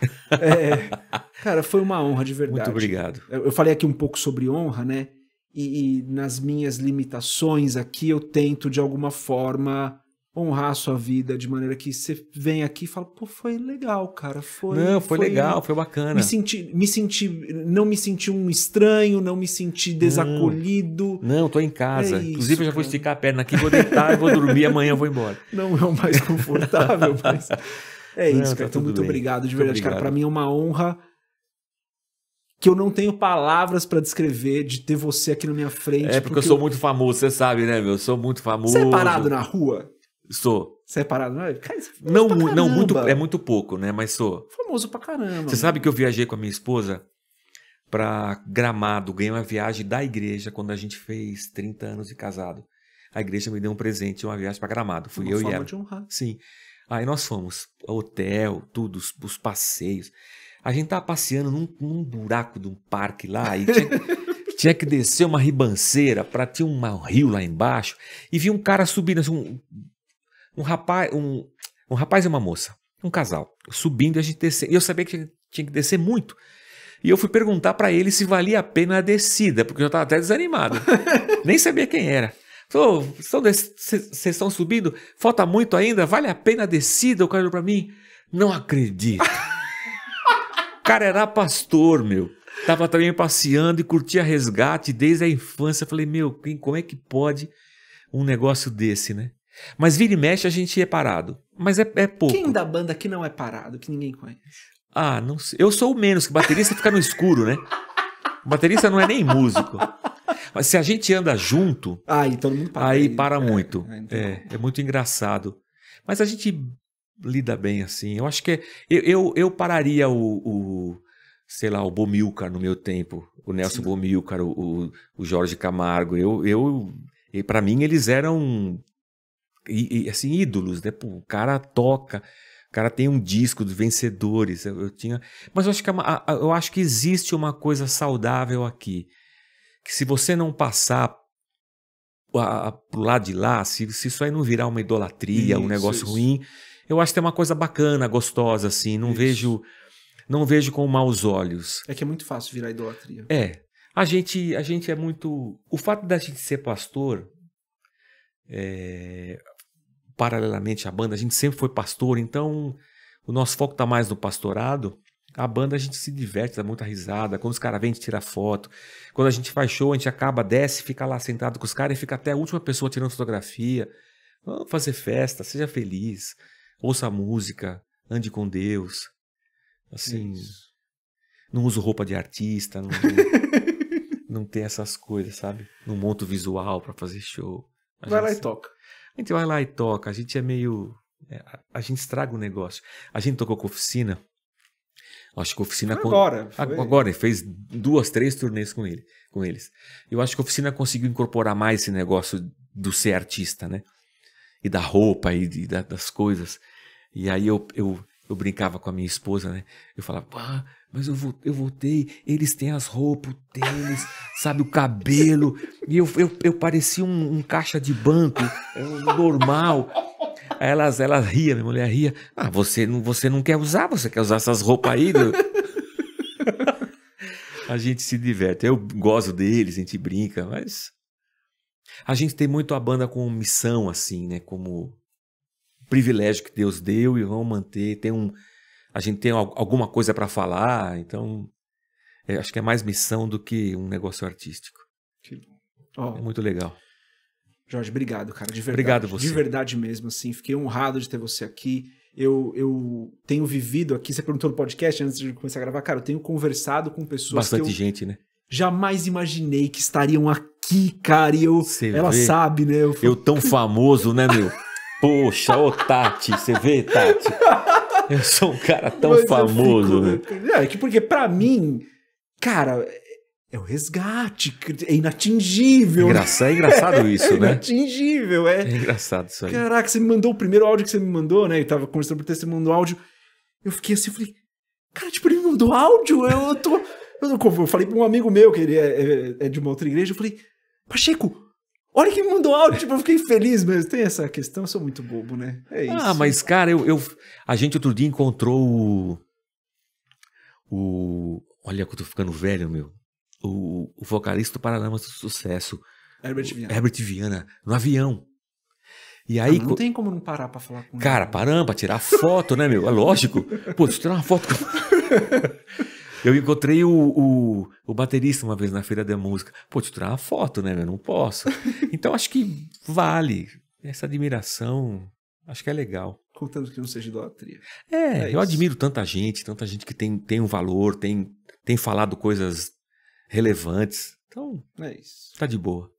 Speaker 1: Cara, foi uma honra de verdade.
Speaker 2: Muito obrigado.
Speaker 1: Eu falei aqui um pouco sobre honra, né? E nas minhas limitações aqui, eu tento, de alguma forma, honrar a sua vida, de maneira que você vem aqui e fala, pô, foi legal, cara. Foi
Speaker 2: legal, foi bacana.
Speaker 1: Não me senti um estranho, não me senti desacolhido.
Speaker 2: Não, tô em casa.
Speaker 1: É isso,
Speaker 2: inclusive, eu já vou
Speaker 1: cara.
Speaker 2: esticar a perna aqui, vou deitar, vou dormir, amanhã eu vou embora.
Speaker 1: Não é o mais confortável, mas... É isso,
Speaker 2: Não,
Speaker 1: cara.
Speaker 2: tá
Speaker 1: Então, muito
Speaker 2: tudo bem.
Speaker 1: obrigado, de
Speaker 2: Muito
Speaker 1: verdade, cara.
Speaker 2: obrigado.
Speaker 1: Pra mim é uma honra que eu não tenho palavras pra descrever de ter você aqui na minha frente.
Speaker 2: Porque eu sou muito famoso, você sabe, né, meu? Eu sou muito famoso.
Speaker 1: Você é parado na rua?
Speaker 2: Sou.
Speaker 1: Você é parado na rua? Cara, você é
Speaker 2: Não,
Speaker 1: famoso pra
Speaker 2: não muito,
Speaker 1: caramba.
Speaker 2: é muito pouco, né? Mas sou.
Speaker 1: Famoso pra caramba.
Speaker 2: Você sabe que eu viajei com a minha esposa pra Gramado, ganhei uma viagem da igreja quando a gente fez 30 anos de casado. A igreja me deu um presente, uma viagem pra Gramado. Fui
Speaker 1: Uma
Speaker 2: eu e
Speaker 1: forma
Speaker 2: ela.
Speaker 1: de honrar.
Speaker 2: Sim. Aí nós fomos, hotel, tudo, os passeios. A gente tava passeando num buraco de um parque lá e tinha que descer uma ribanceira para ter um rio lá embaixo e vi um cara subindo, assim, um rapaz e uma moça, um casal, subindo e a gente descendo. E eu sabia que tinha que descer muito. E eu fui perguntar para ele se valia a pena a descida, porque eu já tava até desanimado. Nem sabia quem era. Vocês estão subindo? Falta muito ainda? Vale a pena a descida? O cara olhou pra mim. Não acredito. O cara era pastor, meu. Tava também passeando e curtia Resgate desde a infância. Falei, meu, como é que pode um negócio desse, né? Mas vira e mexe a gente é parado. Mas é pouco.
Speaker 1: Quem da banda aqui não é parado, que ninguém conhece?
Speaker 2: Ah, não sei. Eu sou o menos, que baterista fica no escuro, né? O baterista não é nem músico. Mas se a gente anda junto,
Speaker 1: Aí todo mundo para.
Speaker 2: aí para muito.
Speaker 1: Então...
Speaker 2: É muito engraçado. Mas a gente lida bem assim. Eu acho que eu pararia sei lá, o Bomilcar no meu tempo. O Nelson Bomilcar, o Jorge Camargo. E para mim eles eram assim, ídolos, né? Pô, o cara toca, o cara tem um disco dos vencedores. Mas eu acho que existe uma coisa saudável aqui. Que se você não passar pro lado de lá, se isso aí não virar uma idolatria, um negócio ruim, eu acho que tem uma coisa bacana, gostosa, assim. Não vejo com maus olhos.
Speaker 1: É que é muito fácil virar idolatria.
Speaker 2: A gente é muito... O fato da gente ser pastor, paralelamente à banda, a gente sempre foi pastor, então o nosso foco está mais no pastorado. A banda a gente se diverte, dá muita risada. Quando os caras vêm, a gente tira foto. Quando a gente faz show, a gente acaba, desce, fica lá sentado com os caras e fica até a última pessoa tirando fotografia. Vamos fazer festa, seja feliz, ouça música, ande com Deus. Assim,
Speaker 1: Isso.
Speaker 2: não uso roupa de artista, não tem essas coisas, sabe? Não monto visual pra fazer show.
Speaker 1: Vai lá e toca.
Speaker 2: A gente vai lá e toca, a gente é meio... a gente estraga o negócio. A gente tocou com Oficina. Acho que a Oficina...
Speaker 1: Agora.
Speaker 2: Agora, ele fez 2, 3 turnês com eles. Eu acho que a Oficina conseguiu incorporar mais esse negócio do ser artista, né? E da roupa e das coisas. E aí eu brincava com a minha esposa, né? Eu falava, mas eu voltei, eles têm as roupas, o tênis, sabe, o cabelo. E eu parecia um caixa de banco, normal. Aí elas riam, minha mulher ria. Você não quer usar, você quer usar essas roupas aí? A gente se diverte. Eu gosto deles, a gente brinca, mas... A gente tem muito a banda com missão, assim, né? Como privilégio que Deus deu e vamos manter. A gente tem alguma coisa para falar, então... acho que é mais missão do que um negócio artístico. É muito legal.
Speaker 1: Jorge, obrigado, cara, de verdade.
Speaker 2: Obrigado você.
Speaker 1: De verdade mesmo, assim, fiquei honrado de ter você aqui. Eu tenho vivido aqui, você perguntou no podcast antes de começar a gravar, cara, eu tenho conversado com pessoas
Speaker 2: bastante gente, né?
Speaker 1: Jamais imaginei que estariam aqui, cara, e ela sabe, né?
Speaker 2: Eu tão famoso, né, meu? Poxa, ô Tati, você vê, Tati? Eu sou um cara tão famoso, né?
Speaker 1: Porque pra mim, cara... É o resgate, é inatingível.
Speaker 2: É engraçado isso, né?
Speaker 1: É inatingível,
Speaker 2: É engraçado isso aí.
Speaker 1: Caraca, você me mandou o primeiro áudio que você me mandou, né? Eu tava conversando por texto, você me mandou áudio. Eu fiquei assim, falei, cara, tipo, ele me mandou áudio? Eu falei pra um amigo meu, que ele é de uma outra igreja, eu falei, Pacheco, olha que me mandou áudio. Tipo, eu fiquei feliz mesmo. Tem essa questão, eu sou muito bobo, né? É isso.
Speaker 2: Mas, cara, a gente outro dia encontrou olha que eu tô ficando velho, meu. O vocalista do Paralamas do Sucesso, Herbert Viana, no avião. E aí,
Speaker 1: não tem como não parar pra falar com ele.
Speaker 2: Cara, paramos pra tirar foto, né, meu? É lógico. Pô, deixa eu tirar uma foto. Eu encontrei o baterista uma vez na Feira da Música. Pô, deixa eu tirar uma foto, né, meu? Não posso. Então, acho que vale. Essa admiração, acho que é legal.
Speaker 1: Contanto que não seja idolatria.
Speaker 2: Eu admiro tanta gente que tem um valor, tem falado coisas relevantes. Então,
Speaker 1: é isso.
Speaker 2: Tá de boa.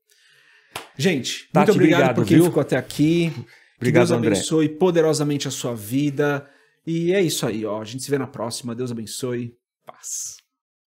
Speaker 1: Gente,
Speaker 2: Tati,
Speaker 1: muito obrigado por quem
Speaker 2: viu?
Speaker 1: ficou até aqui.
Speaker 2: Obrigado,
Speaker 1: que Deus
Speaker 2: André.
Speaker 1: abençoe poderosamente a sua vida. E é isso aí, ó. A gente se vê na próxima. Deus abençoe. Paz.